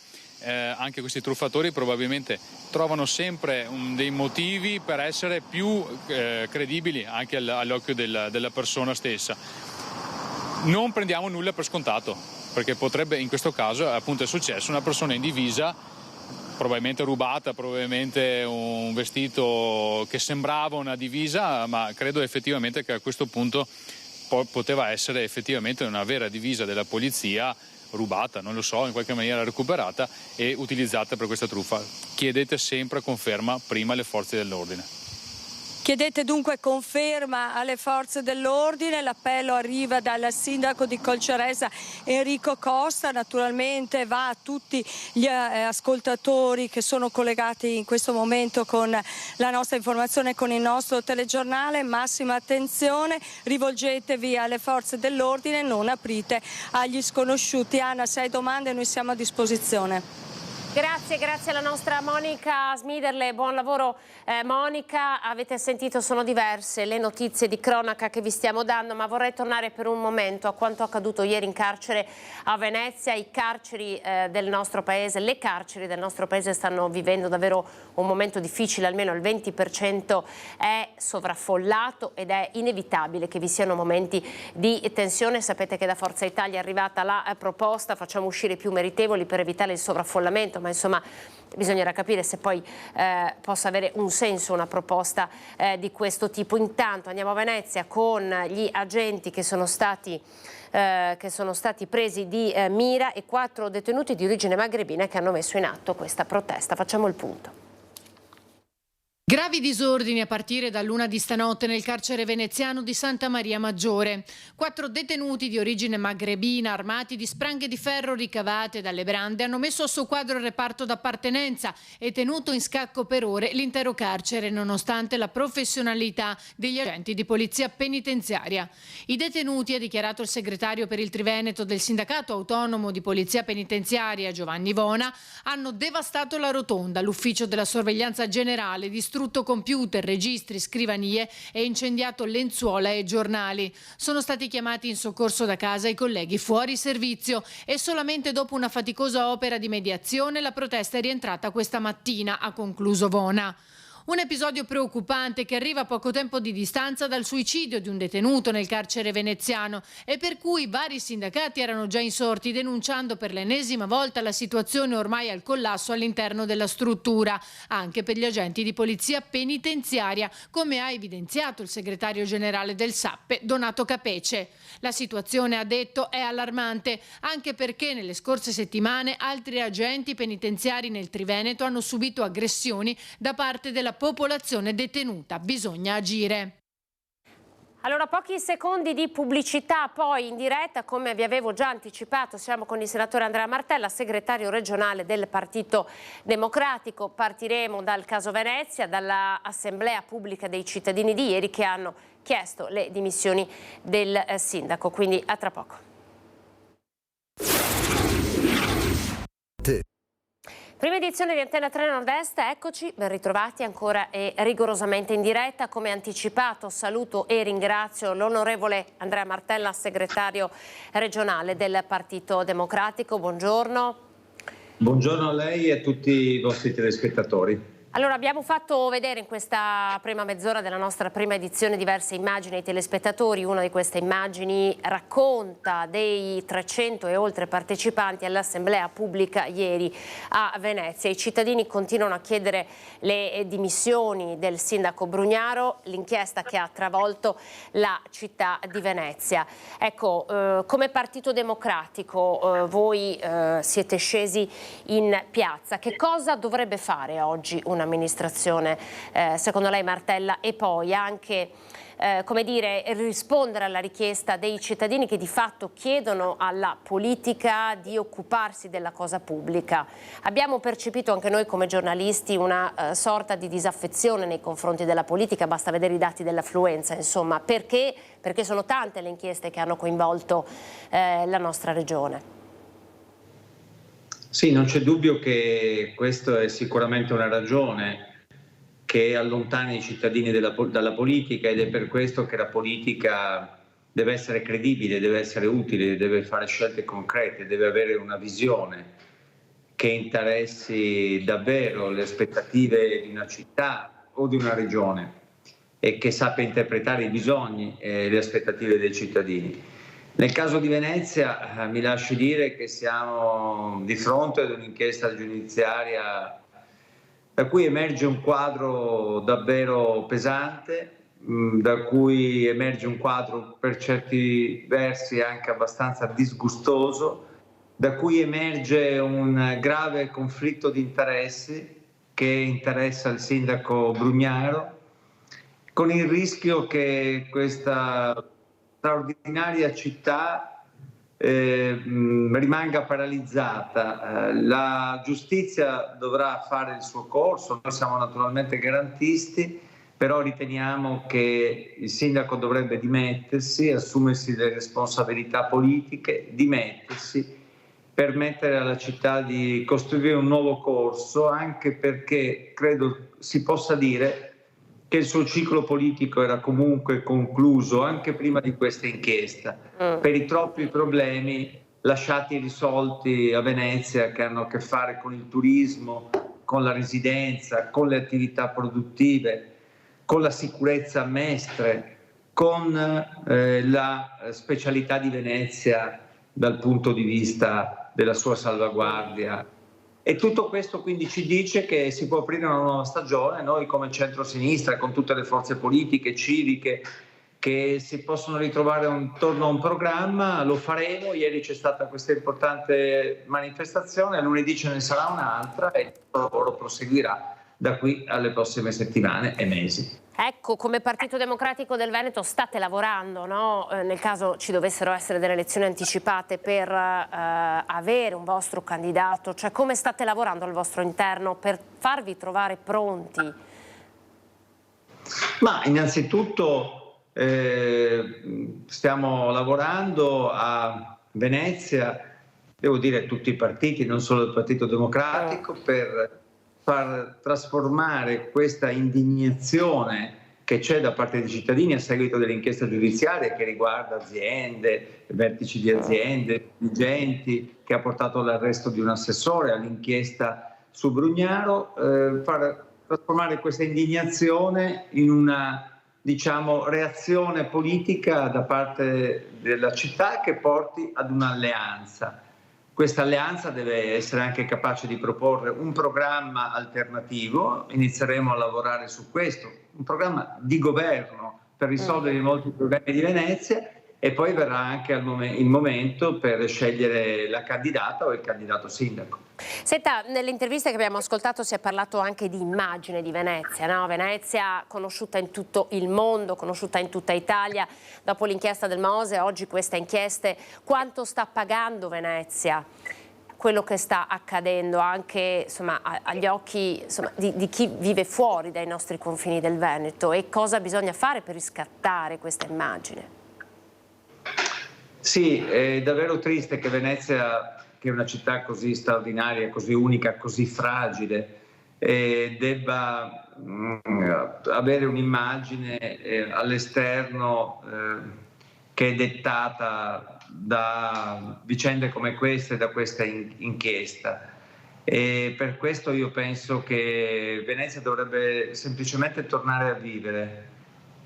[SPEAKER 22] anche questi truffatori probabilmente trovano sempre dei motivi per essere più credibili anche all'occhio della persona stessa. Non prendiamo nulla per scontato, perché potrebbe, in questo caso appunto è successo, una persona in divisa probabilmente rubata, probabilmente un vestito che sembrava una divisa, ma credo effettivamente che a questo punto poteva essere effettivamente una vera divisa della polizia rubata, non lo so, in qualche maniera recuperata e utilizzata per questa truffa. Chiedete sempre conferma prima alle forze dell'ordine.
[SPEAKER 3] Chiedete dunque conferma alle forze dell'ordine, l'appello arriva dal sindaco di Colceresa Enrico Costa, naturalmente va a tutti gli ascoltatori che sono collegati in questo momento con la nostra informazione, con il nostro telegiornale, massima attenzione, rivolgetevi alle forze dell'ordine, non aprite agli sconosciuti. Anna, se hai domande noi siamo a disposizione.
[SPEAKER 1] Grazie alla nostra Monica Smiderle, buon lavoro Monica. Avete sentito, sono diverse le notizie di cronaca che vi stiamo dando, ma vorrei tornare per un momento a quanto accaduto ieri in carcere a Venezia. I carceri del nostro paese, le carceri del nostro paese stanno vivendo davvero un momento difficile, almeno il 20% è sovraffollato ed è inevitabile che vi siano momenti di tensione. Sapete che da Forza Italia è arrivata la proposta, facciamo uscire i più meritevoli per evitare il sovraffollamento, ma insomma bisognerà capire se poi possa avere un senso una proposta di questo tipo. Intanto andiamo a Venezia con gli agenti che sono stati presi di mira e 4 detenuti di origine magrebina che hanno messo in atto questa protesta. Facciamo il punto.
[SPEAKER 9] Gravi disordini a partire dall'1 di stanotte nel carcere veneziano di Santa Maria Maggiore. 4 detenuti di origine magrebina armati di spranghe di ferro ricavate dalle brande hanno messo a soqquadro il reparto d'appartenenza e tenuto in scacco per ore l'intero carcere nonostante la professionalità degli agenti di polizia penitenziaria. I detenuti, ha dichiarato il segretario per il Triveneto del Sindacato Autonomo di Polizia Penitenziaria Giovanni Vona, hanno devastato la rotonda, l'ufficio della sorveglianza generale, distrutto computer, registri, scrivanie e incendiato lenzuola e giornali. Sono stati chiamati in soccorso da casa i colleghi fuori servizio e solamente dopo una faticosa opera di mediazione la protesta è rientrata questa mattina, ha concluso Vona. Un episodio preoccupante che arriva a poco tempo di distanza dal suicidio di un detenuto nel carcere veneziano e per cui vari sindacati erano già insorti denunciando per l'ennesima volta la situazione ormai al collasso all'interno della struttura, anche per gli agenti di polizia penitenziaria, come ha evidenziato il segretario generale del Sappe, Donato Capece. La situazione, ha detto, è allarmante, anche perché nelle scorse settimane altri agenti penitenziari nel Triveneto hanno subito aggressioni da parte della popolazione detenuta. Bisogna agire.
[SPEAKER 1] Allora, pochi secondi di pubblicità, poi in diretta, come vi avevo già anticipato, siamo con il senatore Andrea Martella, segretario regionale del Partito Democratico. Partiremo dal caso Venezia, dall'assemblea pubblica dei cittadini di ieri che hanno chiesto le dimissioni del sindaco, quindi a tra poco. Prima edizione di Antena 3 Nord-Est, eccoci, ben ritrovati ancora e rigorosamente in diretta. Come anticipato saluto e ringrazio l'onorevole Andrea Martella, segretario regionale del Partito Democratico. Buongiorno.
[SPEAKER 2] Buongiorno a lei e a tutti i vostri telespettatori.
[SPEAKER 1] Allora, abbiamo fatto vedere in questa prima mezz'ora della nostra prima edizione diverse immagini ai telespettatori. Una di queste immagini racconta dei 300 e oltre partecipanti all'assemblea pubblica ieri a Venezia. I cittadini continuano a chiedere le dimissioni del sindaco Brugnaro, l'inchiesta che ha travolto la città di Venezia. Ecco, come Partito Democratico voi siete scesi in piazza. Che cosa dovrebbe fare oggi una un'amministrazione, secondo lei, Martella, e poi anche come dire, rispondere alla richiesta dei cittadini che di fatto chiedono alla politica di occuparsi della cosa pubblica. Abbiamo percepito anche noi come giornalisti una sorta di disaffezione nei confronti della politica, basta vedere i dati dell'affluenza, insomma, perché sono tante le inchieste che hanno coinvolto la nostra regione.
[SPEAKER 2] Sì, non c'è dubbio che questa è sicuramente una ragione che allontana i cittadini dalla politica, ed è per questo che la politica deve essere credibile, deve essere utile, deve fare scelte concrete, deve avere una visione che interessi davvero le aspettative di una città o di una regione e che sappia interpretare i bisogni e le aspettative dei cittadini. Nel caso di Venezia mi lasci dire che siamo di fronte ad un'inchiesta giudiziaria da cui emerge un quadro davvero pesante, da cui emerge un quadro per certi versi anche abbastanza disgustoso, da cui emerge un grave conflitto di interessi che interessa il sindaco Brugnaro, con il rischio che questa straordinaria città rimanga paralizzata. La giustizia dovrà fare il suo corso, noi siamo naturalmente garantisti, però riteniamo che il sindaco dovrebbe dimettersi, assumersi le responsabilità politiche, dimettersi, permettere alla città di costruire un nuovo corso, anche perché credo si possa dire che il suo ciclo politico era comunque concluso anche prima di questa inchiesta, per i troppi problemi lasciati irrisolti a Venezia, che hanno a che fare con il turismo, con la residenza, con le attività produttive, con la sicurezza a Mestre, con la specialità di Venezia dal punto di vista della sua salvaguardia. E tutto questo quindi ci dice che si può aprire una nuova stagione. Noi come centrosinistra, con tutte le forze politiche, civiche, che si possono ritrovare intorno a un programma, lo faremo. Ieri c'è stata questa importante manifestazione, lunedì ce ne sarà un'altra e il lavoro proseguirà da qui alle prossime settimane e mesi.
[SPEAKER 1] Ecco, come Partito Democratico del Veneto state lavorando, no? Nel caso ci dovessero essere delle elezioni anticipate, per avere un vostro candidato, cioè come state lavorando al vostro interno per farvi trovare pronti?
[SPEAKER 2] Ma innanzitutto stiamo lavorando a Venezia, devo dire tutti i partiti, non solo il Partito Democratico, per far trasformare questa indignazione che c'è da parte dei cittadini a seguito dell'inchiesta giudiziaria che riguarda aziende, vertici di aziende, dirigenti, che ha portato all'arresto di un assessore, all'inchiesta su Brugnaro, far trasformare questa indignazione in una, diciamo, reazione politica da parte della città che porti ad un'alleanza. Questa alleanza deve essere anche capace di proporre un programma alternativo, inizieremo a lavorare su questo, un programma di governo per risolvere molti problemi di Venezia, e poi verrà anche il momento per scegliere la candidata o il candidato sindaco.
[SPEAKER 1] Senta, nelle interviste che abbiamo ascoltato si è parlato anche di immagine di Venezia, no? Venezia conosciuta in tutto il mondo, conosciuta in tutta Italia, dopo l'inchiesta del Mose, oggi queste inchieste. Quanto sta pagando Venezia quello che sta accadendo anche, insomma, agli occhi, insomma, di chi vive fuori dai nostri confini del Veneto, e cosa bisogna fare per riscattare questa immagine?
[SPEAKER 2] Sì, è davvero triste che Venezia, che è una città così straordinaria, così unica, così fragile, debba avere un'immagine all'esterno che è dettata da vicende come queste, da questa inchiesta. E per questo io penso che Venezia dovrebbe semplicemente tornare a vivere,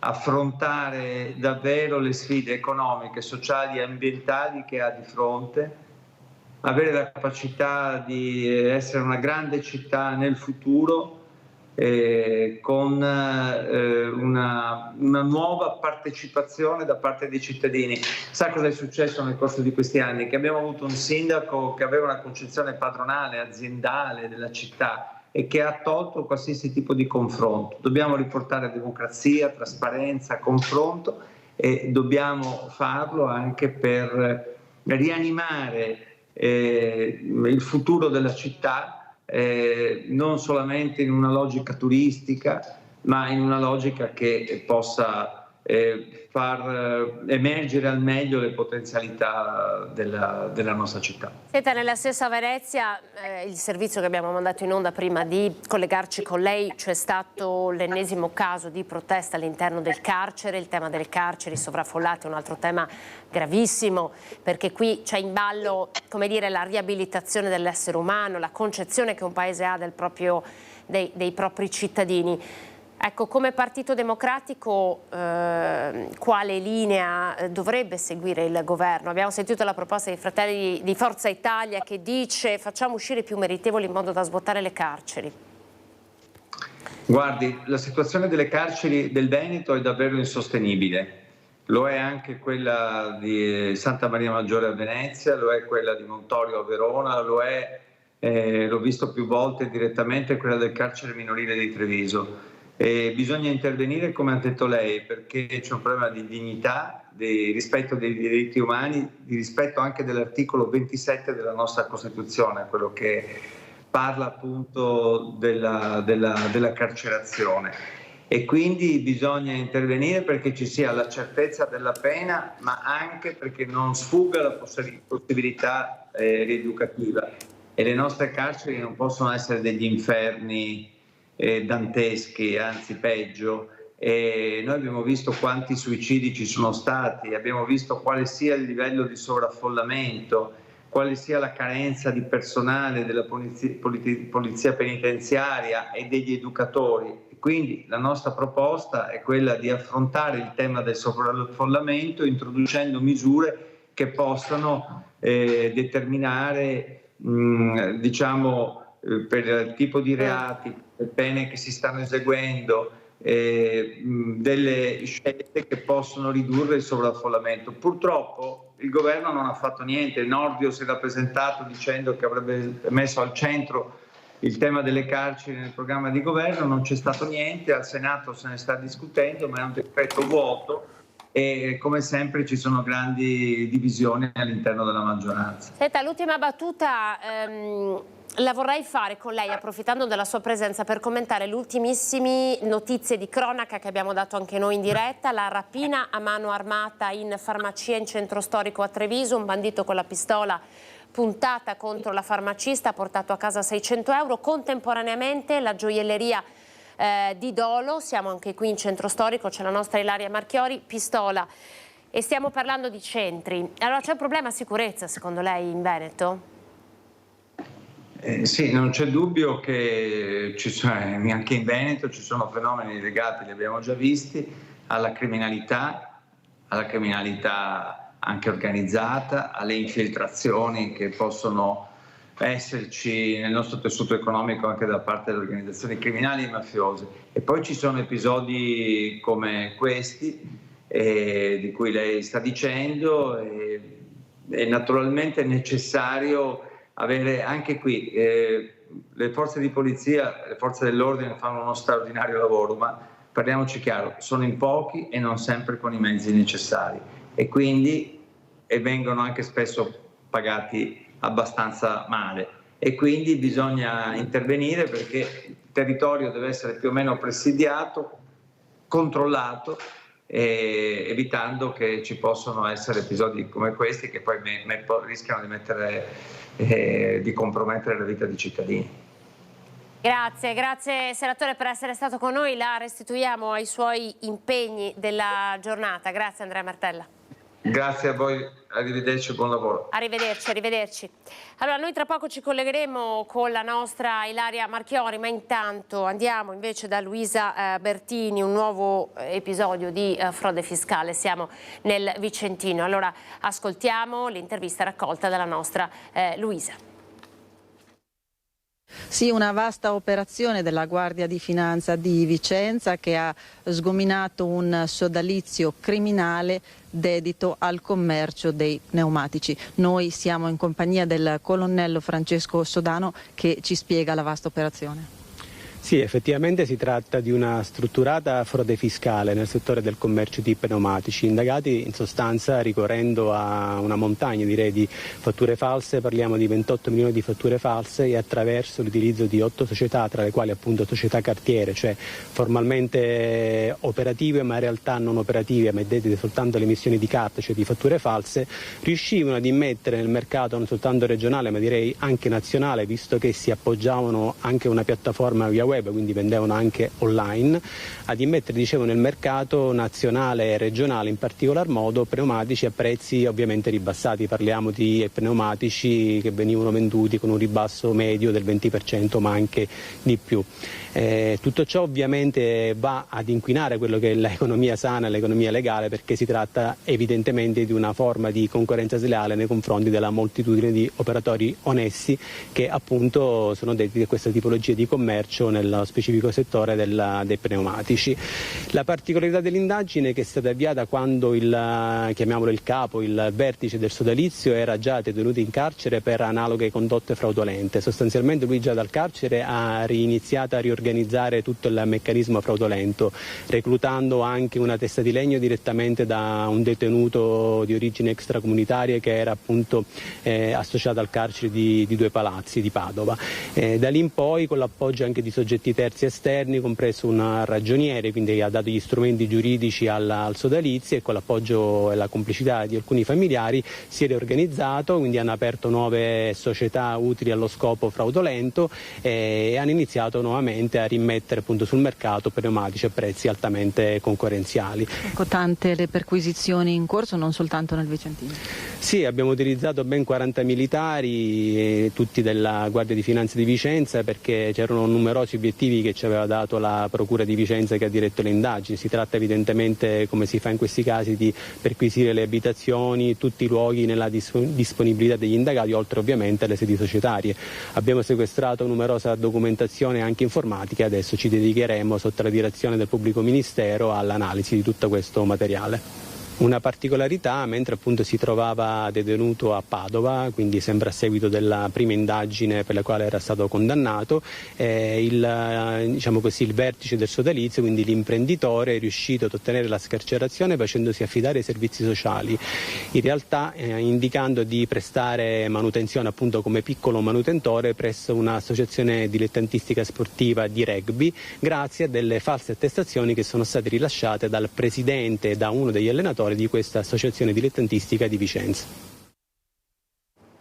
[SPEAKER 2] affrontare davvero le sfide economiche, sociali e ambientali che ha di fronte, avere la capacità di essere una grande città nel futuro, con una nuova partecipazione da parte dei cittadini. Sa cosa è successo nel corso di questi anni? Che abbiamo avuto un sindaco che aveva una concezione padronale, aziendale della città, e che ha tolto qualsiasi tipo di confronto. Dobbiamo riportare democrazia, trasparenza, confronto, e dobbiamo farlo anche per rianimare il futuro della città, non solamente in una logica turistica, ma in una logica che possa far emergere al meglio le potenzialità della nostra città.
[SPEAKER 1] Senta, nella stessa Venezia, il servizio che abbiamo mandato in onda prima di collegarci con lei, c'è stato l'ennesimo caso di protesta all'interno del carcere. Il tema delle carceri sovraffollate è un altro tema gravissimo, perché qui c'è in ballo, come dire, la riabilitazione dell'essere umano, la concezione che un paese ha dei propri cittadini. Ecco, come Partito Democratico quale linea dovrebbe seguire il governo? Abbiamo sentito la proposta dei Fratelli di Forza Italia che dice facciamo uscire i più meritevoli in modo da svuotare le carceri.
[SPEAKER 2] Guardi, la situazione delle carceri del Veneto è davvero insostenibile. Lo è anche quella di Santa Maria Maggiore a Venezia, lo è quella di Montorio a Verona, lo è, l'ho visto più volte direttamente, quella del carcere minorile di Treviso. Bisogna intervenire, come ha detto lei, perché c'è un problema di dignità, di rispetto dei diritti umani, di rispetto anche dell'articolo 27 della nostra Costituzione, quello che parla appunto della carcerazione. E quindi bisogna intervenire perché ci sia la certezza della pena, ma anche perché non sfugga la possibilità rieducativa. E le nostre carceri non possono essere degli inferni danteschi, anzi peggio. Noi abbiamo visto quanti suicidi ci sono stati, abbiamo visto quale sia il livello di sovraffollamento, quale sia la carenza di personale della polizia penitenziaria e degli educatori. Quindi la nostra proposta è quella di affrontare il tema del sovraffollamento introducendo misure che possano determinare, per il tipo di reati, le pene che si stanno eseguendo, delle scelte che possono ridurre il sovraffollamento. Purtroppo il governo non ha fatto niente. Nordio si è rappresentato dicendo che avrebbe messo al centro il tema delle carceri nel programma di governo, non c'è stato niente, al Senato se ne sta discutendo, ma è un decreto vuoto e come sempre ci sono grandi divisioni all'interno della maggioranza.
[SPEAKER 1] Senta, l'ultima battuta la vorrei fare con lei, approfittando della sua presenza, per commentare le ultimissime notizie di cronaca che abbiamo dato anche noi in diretta. La rapina a mano armata in farmacia in centro storico a Treviso, un bandito con la pistola puntata contro la farmacista ha portato a casa 600 euro. Contemporaneamente la gioielleria di Dolo, siamo anche qui in centro storico, c'è la nostra Ilaria Marchiori, pistola. E stiamo parlando di centri. Allora c'è un problema sicurezza secondo lei in Veneto?
[SPEAKER 2] Sì, non c'è dubbio che anche in Veneto ci sono fenomeni legati, li abbiamo già visti, alla criminalità anche organizzata, alle infiltrazioni che possono esserci nel nostro tessuto economico anche da parte delle organizzazioni criminali e mafiose. E poi ci sono episodi come questi di cui lei sta dicendo e naturalmente è necessario avere anche qui le forze di polizia, le forze dell'ordine fanno uno straordinario lavoro, ma parliamoci chiaro, sono in pochi e non sempre con i mezzi necessari e vengono anche spesso pagati abbastanza male e quindi bisogna intervenire perché il territorio deve essere più o meno presidiato, controllato, evitando che ci possano essere episodi come questi che poi rischiano di compromettere la vita dei cittadini.
[SPEAKER 1] Grazie senatore per essere stato con noi, la restituiamo ai suoi impegni della giornata. Grazie Andrea Martella.
[SPEAKER 2] Grazie a voi, arrivederci, buon lavoro.
[SPEAKER 1] Arrivederci. Allora noi tra poco ci collegheremo con la nostra Ilaria Marchiori, ma intanto andiamo invece da Luisa Bertini, un nuovo episodio di frode fiscale, siamo nel Vicentino. Allora ascoltiamo l'intervista raccolta dalla nostra Luisa.
[SPEAKER 5] Sì, una vasta operazione della Guardia di Finanza di Vicenza che ha sgominato un sodalizio criminale dedito al commercio dei pneumatici. Noi siamo in compagnia del colonnello Francesco Sodano che ci spiega la vasta operazione.
[SPEAKER 7] Sì, effettivamente si tratta di una strutturata frode fiscale nel settore del commercio di pneumatici, indagati in sostanza ricorrendo a una montagna, direi, di fatture false. Parliamo di 28 milioni di fatture false e attraverso l'utilizzo di 8 società, tra le quali appunto società cartiere, cioè formalmente operative ma in realtà non operative, ma dedicate soltanto alle emissioni di carte, cioè di fatture false, riuscivano ad immettere nel mercato non soltanto regionale ma direi anche nazionale, visto che si appoggiavano anche a una piattaforma via web, quindi vendevano anche online, ad immettere, dicevo, nel mercato nazionale e regionale in particolar modo pneumatici a prezzi ovviamente ribassati. Parliamo di pneumatici che venivano venduti con un ribasso medio del 20% ma anche di più. Tutto ciò ovviamente va ad inquinare quello che è l'economia sana e l'economia legale, perché si tratta evidentemente di una forma di concorrenza sleale nei confronti della moltitudine di operatori onesti che appunto sono dediti a questa tipologia di commercio nello specifico settore dei pneumatici. La particolarità dell'indagine che è stata avviata quando chiamiamolo il capo, il vertice del sodalizio era già detenuto in carcere per analoghe condotte fraudolente. Sostanzialmente lui già dal carcere ha iniziato a riorganizzare tutto il meccanismo fraudolento, reclutando anche una testa di legno direttamente da un detenuto di origine extracomunitaria che era appunto associato al carcere di Due Palazzi di Padova. Da lì in poi, con l'appoggio anche di soggetti terzi esterni, compreso un ragioniere, quindi ha dato gli strumenti giuridici al sodalizio, e con l'appoggio e la complicità di alcuni familiari si è riorganizzato, quindi hanno aperto nuove società utili allo scopo fraudolento e hanno iniziato nuovamente a rimettere appunto sul mercato pneumatici a prezzi altamente concorrenziali.
[SPEAKER 5] Ecco, tante le perquisizioni in corso, non soltanto nel Vicentino.
[SPEAKER 7] Sì, abbiamo utilizzato ben 40 militari, tutti della Guardia di Finanza di Vicenza, perché c'erano numerosi obiettivi che ci aveva dato la Procura di Vicenza che ha diretto le indagini. Si tratta evidentemente, come si fa in questi casi, di perquisire le abitazioni, tutti i luoghi nella disponibilità degli indagati, oltre ovviamente alle sedi societarie. Abbiamo sequestrato numerosa documentazione anche informatica e adesso ci dedicheremo, sotto la direzione del Pubblico Ministero, all'analisi di tutto questo materiale. Una particolarità, mentre appunto si trovava detenuto a Padova, quindi sempre a seguito della prima indagine per la quale era stato condannato, il vertice del sodalizio, quindi l'imprenditore, è riuscito ad ottenere la scarcerazione facendosi affidare ai servizi sociali, in realtà indicando di prestare manutenzione appunto come piccolo manutentore presso un'associazione dilettantistica sportiva di rugby, grazie a delle false attestazioni che sono state rilasciate dal presidente e da uno degli allenatori di questa associazione dilettantistica di Vicenza.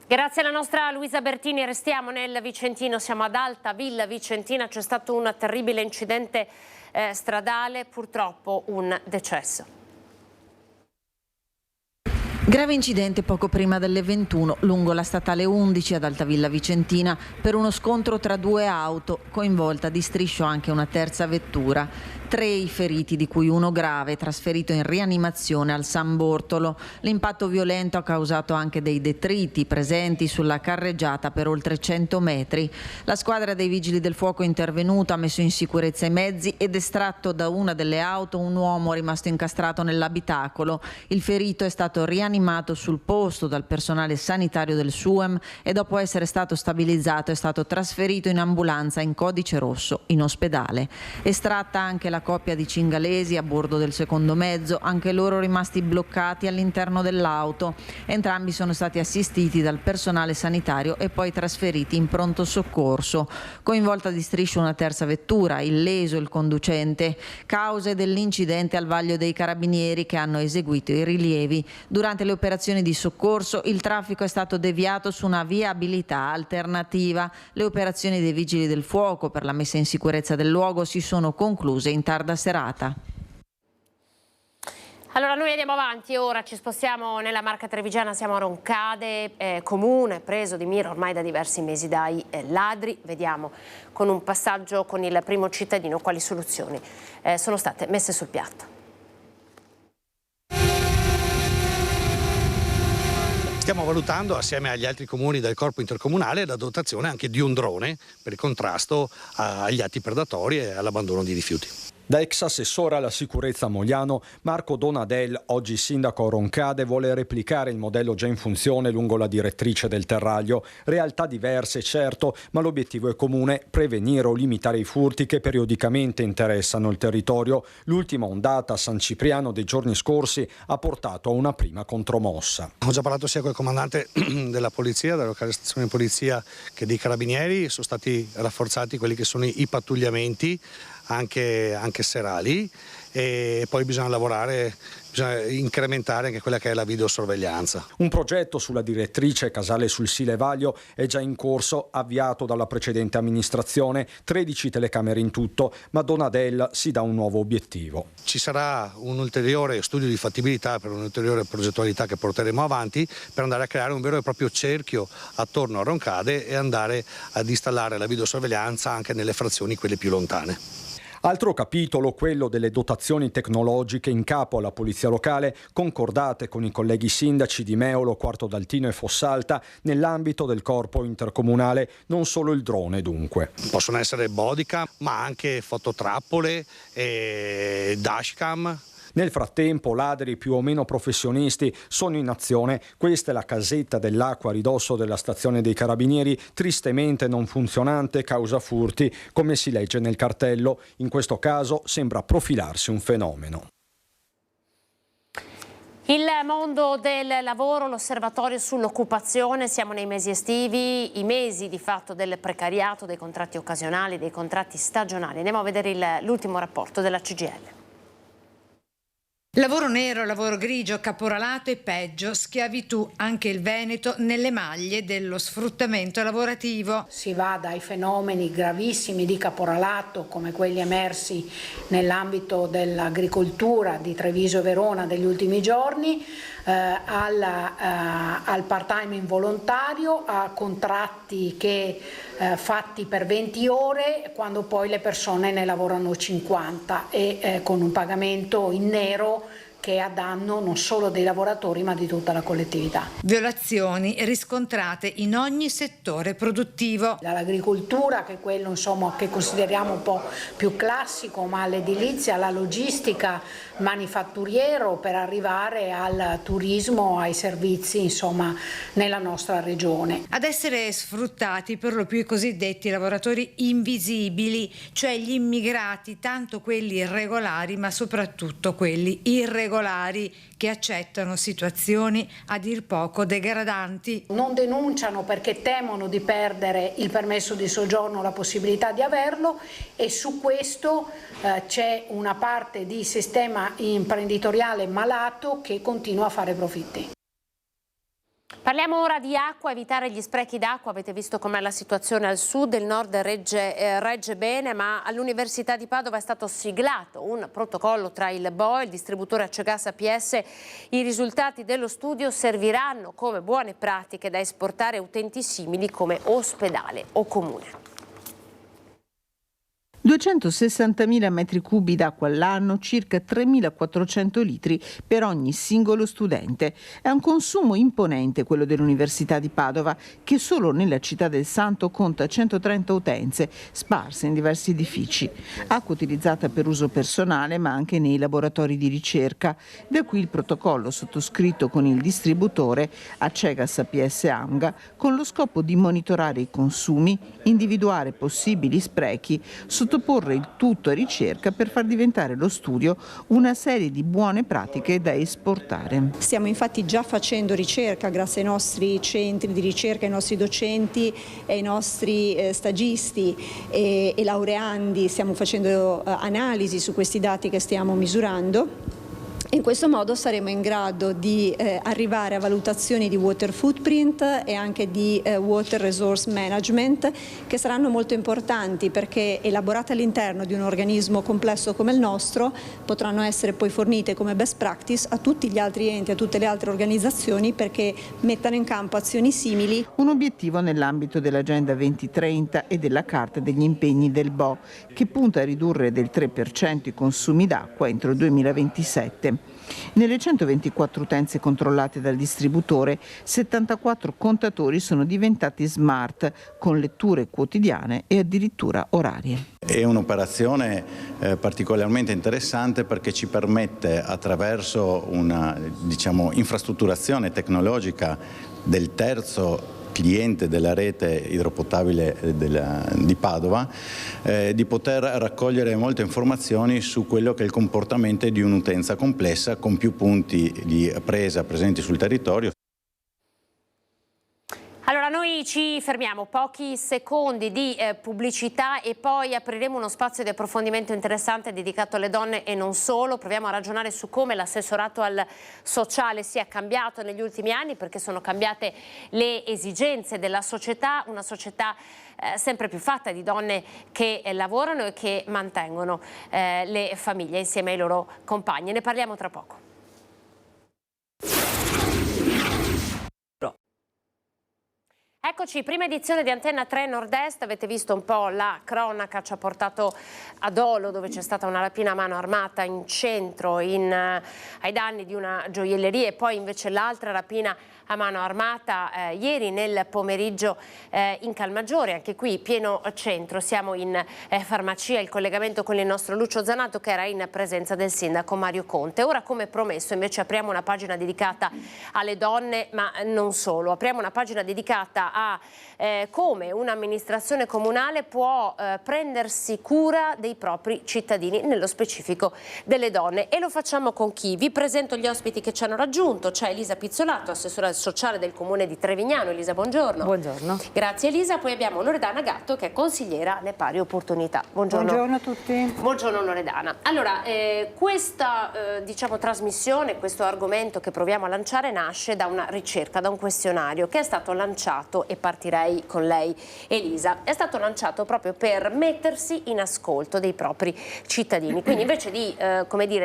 [SPEAKER 1] Grazie alla nostra Luisa Bertini, restiamo nel Vicentino, siamo ad Alta Villa Vicentina, c'è stato un terribile incidente stradale, purtroppo un decesso.
[SPEAKER 5] Grave incidente poco prima delle 21 lungo la statale 11 ad Altavilla Vicentina per uno scontro tra due auto, coinvolta di striscio anche una terza vettura. 3 i feriti, di cui uno grave, trasferito in rianimazione al San Bortolo. L'impatto violento ha causato anche dei detriti presenti sulla carreggiata per oltre 100 metri. La squadra dei Vigili del Fuoco è intervenuta, ha messo in sicurezza i mezzi ed estratto da una delle auto un uomo rimasto incastrato nell'abitacolo. Il ferito è stato rianimato sul posto dal personale sanitario del SUEM e dopo essere stato stabilizzato è stato trasferito in ambulanza in codice rosso in ospedale. Estratta anche la coppia di cingalesi a bordo del secondo mezzo, anche loro rimasti bloccati all'interno dell'auto. Entrambi sono stati assistiti dal personale sanitario e poi trasferiti in pronto soccorso. Coinvolta di striscio una terza vettura, illeso il conducente. Cause dell'incidente al vaglio dei carabinieri che hanno eseguito i rilievi. Durante le operazioni di soccorso il traffico è stato deviato su una viabilità alternativa. Le operazioni dei Vigili del Fuoco per la messa in sicurezza del luogo si sono concluse in tarda serata.
[SPEAKER 1] Allora noi andiamo avanti, ora ci spostiamo nella Marca Trevigiana, siamo a Roncade, comune preso di mira ormai da diversi mesi dai ladri. Vediamo con un passaggio con il primo cittadino quali soluzioni sono state messe sul piatto.
[SPEAKER 10] Stiamo valutando assieme agli altri comuni del corpo intercomunale la dotazione anche di un drone per il contrasto agli atti predatori e all'abbandono di rifiuti.
[SPEAKER 8] Da ex assessore alla sicurezza a Mogliano, Marco Donadel, oggi sindaco a Roncade, vuole replicare il modello già in funzione lungo la direttrice del Terraglio. Realtà diverse, certo, ma l'obiettivo è comune: prevenire o limitare i furti che periodicamente interessano il territorio. L'ultima ondata a San Cipriano dei giorni scorsi ha portato a una prima contromossa.
[SPEAKER 10] Ho già parlato sia con il comandante della polizia, della locale stazione di polizia, che dei carabinieri. Sono stati rafforzati quelli che sono i pattugliamenti, anche serali, e poi bisogna lavorare, bisogna incrementare anche quella che è la videosorveglianza.
[SPEAKER 8] Un progetto sulla direttrice Casale sul Silevaglio è già in corso, avviato dalla precedente amministrazione, 13 telecamere in tutto, ma Donadel si dà un nuovo obiettivo.
[SPEAKER 10] Ci sarà un ulteriore studio di fattibilità per un'ulteriore progettualità che porteremo avanti per andare a creare un vero e proprio cerchio attorno a Roncade e andare ad installare la videosorveglianza anche nelle frazioni quelle più lontane.
[SPEAKER 8] Altro capitolo, quello delle dotazioni tecnologiche in capo alla polizia locale, concordate con i colleghi sindaci di Meolo, Quarto d'Altino e Fossalta nell'ambito del corpo intercomunale, non solo il drone dunque.
[SPEAKER 10] Possono essere bodycam, ma anche fototrappole e dashcam.
[SPEAKER 8] Nel frattempo ladri più o meno professionisti sono in azione. Questa è la casetta dell'acqua a ridosso della stazione dei Carabinieri, tristemente non funzionante causa furti, come si legge nel cartello. In questo caso sembra profilarsi un fenomeno.
[SPEAKER 1] Il mondo del lavoro, l'osservatorio sull'occupazione, siamo nei mesi estivi, i mesi di fatto del precariato, dei contratti occasionali, dei contratti stagionali. Andiamo a vedere l'ultimo rapporto della CGIL.
[SPEAKER 11] Lavoro nero, lavoro grigio, caporalato e peggio, schiavitù, anche il Veneto nelle maglie dello sfruttamento lavorativo.
[SPEAKER 23] Si va dai fenomeni gravissimi di caporalato come quelli emersi nell'ambito dell'agricoltura di Treviso e Verona degli ultimi giorni, al part-time involontario, a contratti che fatti per 20 ore quando poi le persone ne lavorano 50 e con un pagamento in nero che è a danno non solo dei lavoratori ma di tutta la collettività.
[SPEAKER 11] Violazioni riscontrate in ogni settore produttivo.
[SPEAKER 23] Dall'agricoltura, che è quello insomma che consideriamo un po' più classico, ma all'edilizia, alla logistica, manifatturiero, per arrivare al turismo, ai servizi insomma nella nostra regione.
[SPEAKER 11] Ad essere sfruttati per lo più i cosiddetti lavoratori invisibili, cioè gli immigrati, tanto quelli irregolari ma soprattutto quelli irregolari che accettano situazioni a dir poco degradanti.
[SPEAKER 23] Non denunciano perché temono di perdere il permesso di soggiorno, la possibilità di averlo, e su questo c'è una parte di sistema imprenditoriale malato che continua a fare profitti.
[SPEAKER 1] Parliamo ora di acqua, evitare gli sprechi d'acqua. Avete visto com'è la situazione al sud, il nord regge bene, ma all'Università di Padova è stato siglato un protocollo tra il BOE, il distributore Acciagas APS. I risultati dello studio serviranno come buone pratiche da esportare a utenti simili come ospedale o comune.
[SPEAKER 24] 260.000 metri cubi d'acqua all'anno, circa 3.400 litri per ogni singolo studente. È un consumo imponente quello dell'Università di Padova, che solo nella città del Santo conta 130 utenze sparse in diversi edifici. Acqua utilizzata per uso personale ma anche nei laboratori di ricerca. Da qui il protocollo sottoscritto con il distributore Acciagas APS AMGA con lo scopo di monitorare i consumi, individuare possibili sprechi, sottoporre il tutto a ricerca per far diventare lo studio una serie di buone pratiche da esportare.
[SPEAKER 25] Stiamo infatti già facendo ricerca grazie ai nostri centri di ricerca, ai nostri docenti e ai nostri stagisti e laureandi, stiamo facendo analisi su questi dati che stiamo misurando. In questo modo saremo in grado di arrivare a valutazioni di water footprint e anche di water resource management, che saranno molto importanti perché elaborate all'interno di un organismo complesso come il nostro potranno essere poi fornite come best practice a tutti gli altri enti, a tutte le altre organizzazioni, perché mettano in campo azioni simili.
[SPEAKER 24] Un obiettivo nell'ambito dell'Agenda 2030 e della Carta degli impegni del BO, che punta a ridurre del 3% i consumi d'acqua entro il 2027. Nelle 124 utenze controllate dal distributore, 74 contatori sono diventati smart, con letture quotidiane e addirittura orarie.
[SPEAKER 21] È un'operazione particolarmente interessante perché ci permette, attraverso una infrastrutturazione tecnologica del terzo cliente della rete idropotabile di Padova, di poter raccogliere molte informazioni su quello che è il comportamento di un'utenza complessa con più punti di presa presenti sul territorio.
[SPEAKER 1] Allora noi ci fermiamo, pochi secondi di pubblicità e poi apriremo uno spazio di approfondimento interessante dedicato alle donne e non solo. Proviamo a ragionare su come l'assessorato al sociale sia cambiato negli ultimi anni, perché sono cambiate le esigenze della società, una società sempre più fatta di donne che lavorano e che mantengono le famiglie insieme ai loro compagni. Ne parliamo tra poco. Eccoci, prima edizione di Antenna 3 Nord-Est, avete visto un po' la cronaca, ci ha portato a Dolo dove c'è stata una rapina a mano armata in centro ai danni di una gioielleria e poi invece l'altra rapina a mano armata ieri nel pomeriggio in Calmaggiore, anche qui pieno centro, siamo in farmacia, il collegamento con il nostro Lucio Zanato che era in presenza del sindaco Mario Conte. Ora come promesso invece apriamo una pagina dedicata alle donne ma non solo, apriamo una pagina dedicata a come un'amministrazione comunale può prendersi cura dei propri cittadini, nello specifico delle donne, e lo facciamo con chi? Vi presento gli ospiti che ci hanno raggiunto. C'è Elisa Pizzolato, assessore sociale del comune di Trevignano. Elisa, buongiorno.
[SPEAKER 6] Buongiorno.
[SPEAKER 1] Grazie Elisa. Poi abbiamo Loredana Gatto che è consigliera alle pari opportunità. Buongiorno.
[SPEAKER 6] Buongiorno a tutti.
[SPEAKER 1] Buongiorno Loredana. Allora, questa trasmissione, questo argomento che proviamo a lanciare nasce da una ricerca, da un questionario che è stato lanciato, e partirei con lei Elisa, è stato lanciato proprio per mettersi in ascolto dei propri cittadini. Quindi invece di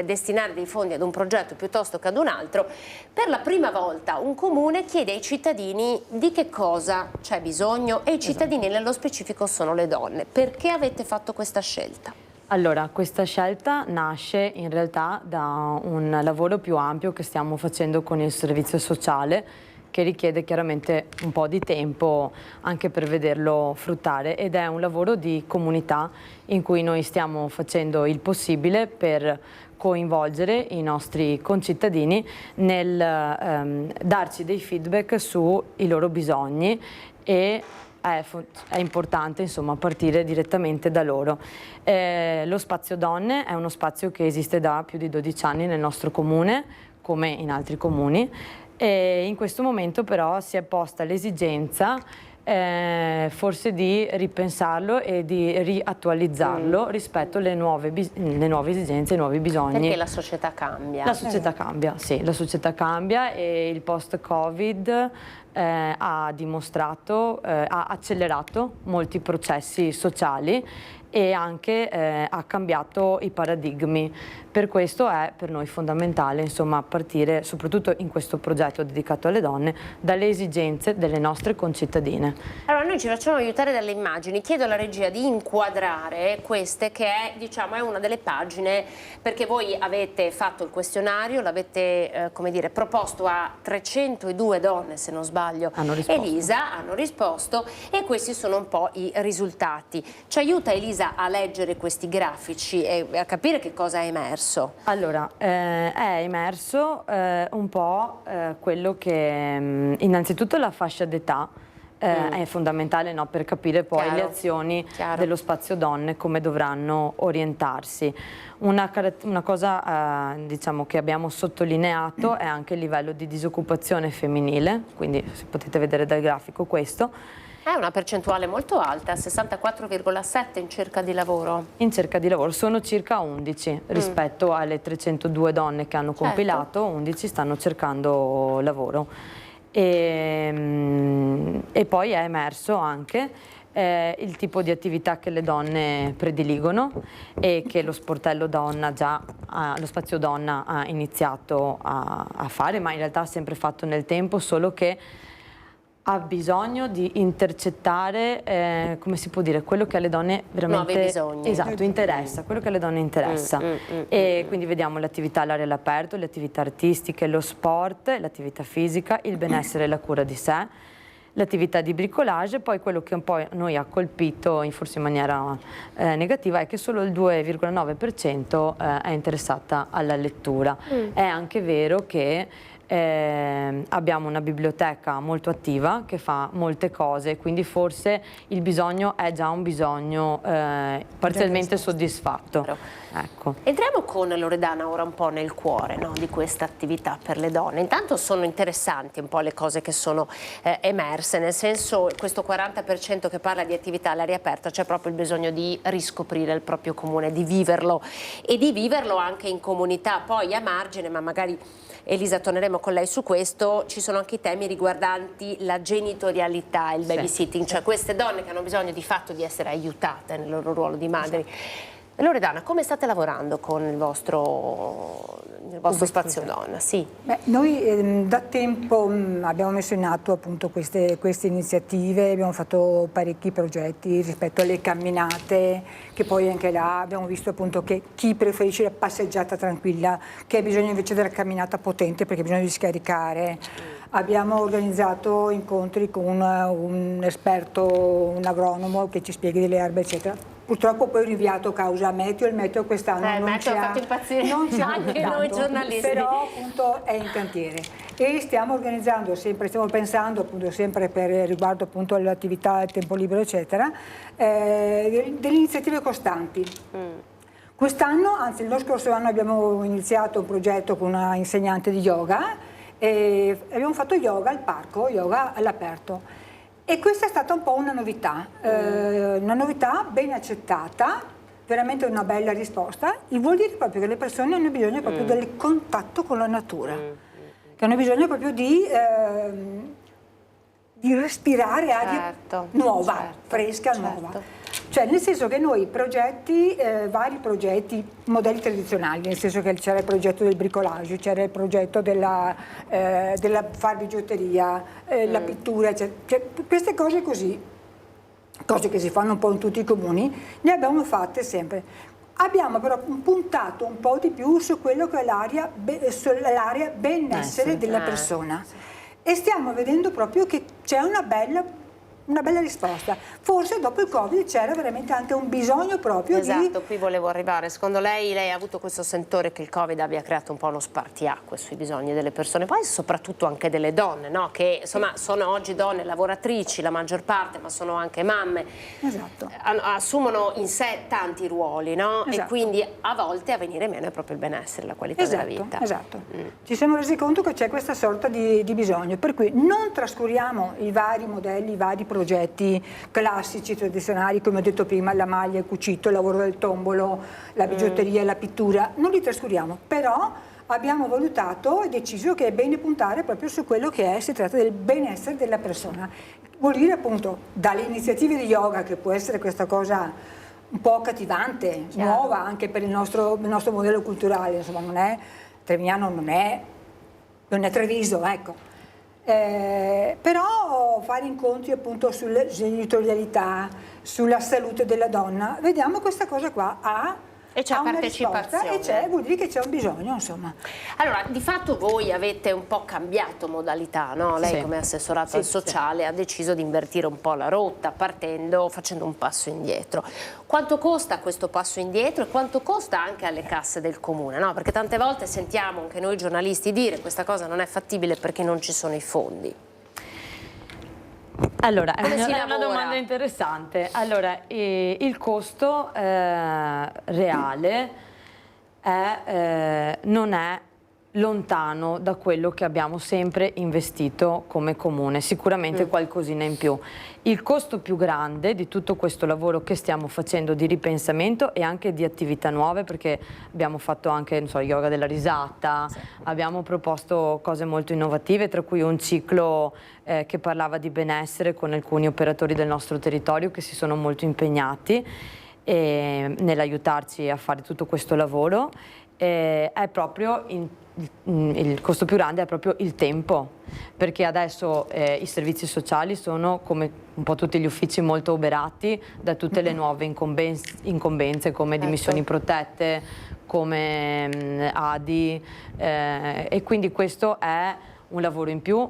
[SPEAKER 1] destinare dei fondi ad un progetto piuttosto che ad un altro, per la prima volta un comune chiede ai cittadini di che cosa c'è bisogno e i cittadini nello specifico sono le donne. Perché avete fatto questa scelta?
[SPEAKER 6] Allora, questa scelta nasce in realtà da un lavoro più ampio che stiamo facendo con il servizio sociale, che richiede chiaramente un po' di tempo anche per vederlo fruttare, ed è un lavoro di comunità in cui noi stiamo facendo il possibile per coinvolgere i nostri concittadini nel darci dei feedback sui loro bisogni, e è importante insomma partire direttamente da loro. Lo Spazio Donne è uno spazio che esiste da più di 12 anni nel nostro comune, come in altri comuni, e in questo momento però si è posta l'esigenza forse di ripensarlo e di riattualizzarlo rispetto alle nuove esigenze, ai nuovi bisogni.
[SPEAKER 1] Perché la società cambia.
[SPEAKER 6] La società cambia, sì, la società cambia, e il post-Covid ha dimostrato, ha accelerato molti processi sociali e anche ha cambiato i paradigmi. Per questo è per noi fondamentale insomma partire, soprattutto in questo progetto dedicato alle donne, dalle esigenze delle nostre concittadine.
[SPEAKER 1] Allora noi ci facciamo aiutare dalle immagini, chiedo alla regia di inquadrare queste, che è una delle pagine, perché voi avete fatto il questionario, l'avete proposto a 302 donne, se non sbaglio. Elisa, hanno risposto, e questi sono un po' i risultati. Ci aiuta Elisa a leggere questi grafici e a capire che cosa è emerso?
[SPEAKER 6] Allora, è emerso un po' quello che innanzitutto la fascia d'età è fondamentale, no, per capire poi le azioni dello Spazio Donne, come dovranno orientarsi. Una cosa che abbiamo sottolineato è anche il livello di disoccupazione femminile, quindi se potete vedere dal grafico questo.
[SPEAKER 1] È una percentuale molto alta, 64,7 in cerca di lavoro.
[SPEAKER 6] In cerca di lavoro, sono circa 11 rispetto alle 302 donne che hanno compilato, 11 stanno cercando lavoro. E poi è emerso anche il tipo di attività che le donne prediligono e che lo sportello donna lo Spazio Donna ha iniziato a fare, ma in realtà ha sempre fatto nel tempo, solo che ha bisogno di intercettare, come si può dire, quello che alle donne veramente
[SPEAKER 1] nuovi bisogni.
[SPEAKER 6] Esatto, interessa, quello che alle donne interessa. E quindi vediamo le attività all'aria all'aperto, le attività artistiche, lo sport, l'attività fisica, il benessere e la cura di sé, l'attività di bricolage. Poi quello che un po' noi ha colpito, forse in maniera negativa, è che solo il 2,9% è interessata alla lettura. È anche vero che abbiamo una biblioteca molto attiva che fa molte cose, quindi forse il bisogno è già un bisogno parzialmente soddisfatto. Ecco.
[SPEAKER 1] Entriamo con Loredana ora un po' nel cuore, no, di questa attività per le donne. Intanto sono interessanti un po' le cose che sono emerse, nel senso questo 40% che parla di attività all'aria aperta, c'è proprio il bisogno di riscoprire il proprio comune, di viverlo e di viverlo anche in comunità. Poi a margine, ma magari Elisa torneremo con lei su questo, ci sono anche i temi riguardanti la genitorialità, il babysitting, cioè queste donne che hanno bisogno di fatto di essere aiutate nel loro ruolo di madri. Loredana, come state lavorando con il vostro spazio donna? Sì.
[SPEAKER 12] Beh, noi da tempo abbiamo messo in atto appunto queste iniziative, abbiamo fatto parecchi progetti rispetto alle camminate, che poi anche là abbiamo visto appunto che chi preferisce la passeggiata tranquilla, che ha bisogno invece della camminata potente perché ha bisogno di scaricare. Abbiamo organizzato incontri con un esperto, un agronomo che ci spieghi delle erbe eccetera. Purtroppo poi rinviato causa meteo, il meteo quest'anno non ci ha
[SPEAKER 1] fatto impazzire anche noi giornalisti.
[SPEAKER 12] Però appunto è in cantiere e stiamo organizzando sempre, stiamo pensando appunto sempre per riguardo appunto all'attività, al tempo libero eccetera, delle iniziative costanti. Quest'anno, anzi lo scorso anno abbiamo iniziato un progetto con una insegnante di yoga e abbiamo fatto yoga al parco, yoga all'aperto. E questa è stata un po' una novità ben accettata, veramente una bella risposta. Il vuol dire proprio che le persone hanno bisogno proprio del contatto con la natura, che hanno bisogno proprio di respirare aria nuova, fresca, nuova. Cioè nel senso che noi progetti, vari progetti, modelli tradizionali, nel senso che c'era il progetto del bricolage, c'era il progetto della farbigiotteria, la pittura, cioè, queste cose così, cose che si fanno un po' in tutti i comuni, le abbiamo fatte sempre. Abbiamo però puntato un po' di più su quello che è l'area benessere della persona e stiamo vedendo proprio che c'è una bella risposta. Forse dopo il Covid c'era veramente anche un bisogno proprio di...
[SPEAKER 1] Esatto, qui volevo arrivare. Secondo lei ha avuto questo sentore che il Covid abbia creato un po' uno spartiacque sui bisogni delle persone, poi soprattutto anche delle donne, no? Che insomma sono oggi donne lavoratrici, la maggior parte, ma sono anche mamme.
[SPEAKER 12] Esatto.
[SPEAKER 1] Assumono in sé tanti ruoli, no? Esatto. E quindi a volte a venire meno è proprio il benessere, la qualità della vita.
[SPEAKER 12] Esatto. Ci siamo resi conto che c'è questa sorta di bisogno, per cui non trascuriamo i vari modelli, i vari progetti classici, tradizionali, come ho detto prima, la maglia, il cucito, il lavoro del tombolo, la bigiotteria, la pittura, non li trascuriamo, però abbiamo valutato e deciso che è bene puntare proprio su quello che si tratta del benessere della persona. Vuol dire appunto dalle iniziative di yoga, che può essere questa cosa un po' accattivante, nuova anche per il nostro modello culturale, insomma non è Trevignano, non è Treviso, ecco. Però fare incontri appunto sulla genitorialità, sulla salute della donna, vediamo questa cosa qua
[SPEAKER 1] e c'è partecipazione
[SPEAKER 12] e vuol dire che c'è un bisogno, insomma.
[SPEAKER 1] Allora, di fatto voi avete un po' cambiato modalità, no? Lei come assessorato al sociale ha deciso di invertire un po' la rotta, facendo un passo indietro. Quanto costa questo passo indietro e quanto costa anche alle casse del comune, no? Perché tante volte sentiamo anche noi giornalisti dire questa cosa non è fattibile perché non ci sono i fondi.
[SPEAKER 6] Allora, è una domanda interessante. Allora, il costo reale non è lontano da quello che abbiamo sempre investito come comune, sicuramente qualcosina in più. Il costo più grande di tutto questo lavoro che stiamo facendo di ripensamento e anche di attività nuove, perché abbiamo fatto anche yoga della risata, abbiamo proposto cose molto innovative, tra cui un ciclo che parlava di benessere con alcuni operatori del nostro territorio che si sono molto impegnati nell'aiutarci a fare tutto questo lavoro. è proprio il costo più grande è proprio il tempo, perché adesso i servizi sociali sono, come un po' tutti gli uffici, molto oberati da tutte le nuove incombenze come dimissioni protette, come ADI, e quindi questo è un lavoro in più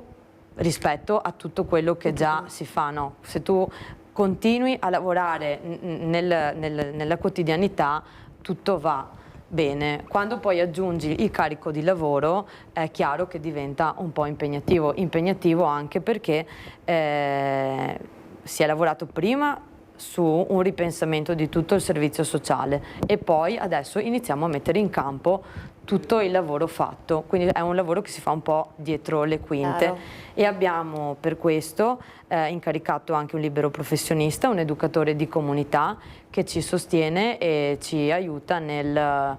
[SPEAKER 6] rispetto a tutto quello che già si fa, no? Se tu continui a lavorare nella quotidianità, tutto va bene. Quando poi aggiungi il carico di lavoro è chiaro che diventa un po' impegnativo anche perché si è lavorato prima su un ripensamento di tutto il servizio sociale e poi adesso iniziamo a mettere in campo tutto il lavoro fatto, quindi è un lavoro che si fa un po' dietro le quinte. Chiaro. E abbiamo per questo incaricato anche un libero professionista, un educatore di comunità che ci sostiene e ci aiuta nel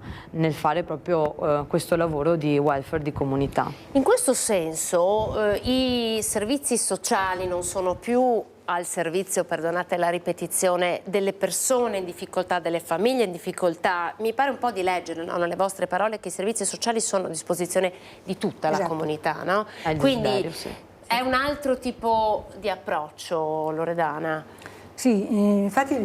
[SPEAKER 6] fare proprio questo lavoro di welfare di comunità.
[SPEAKER 1] In questo senso i servizi sociali non sono più al servizio, perdonate la ripetizione, delle persone in difficoltà, delle famiglie in difficoltà. Mi pare un po' di leggere, no, nelle vostre parole, che i servizi sociali sono a disposizione di tutta la comunità, no? Quindi è un altro tipo di approccio, Loredana.
[SPEAKER 12] Sì, infatti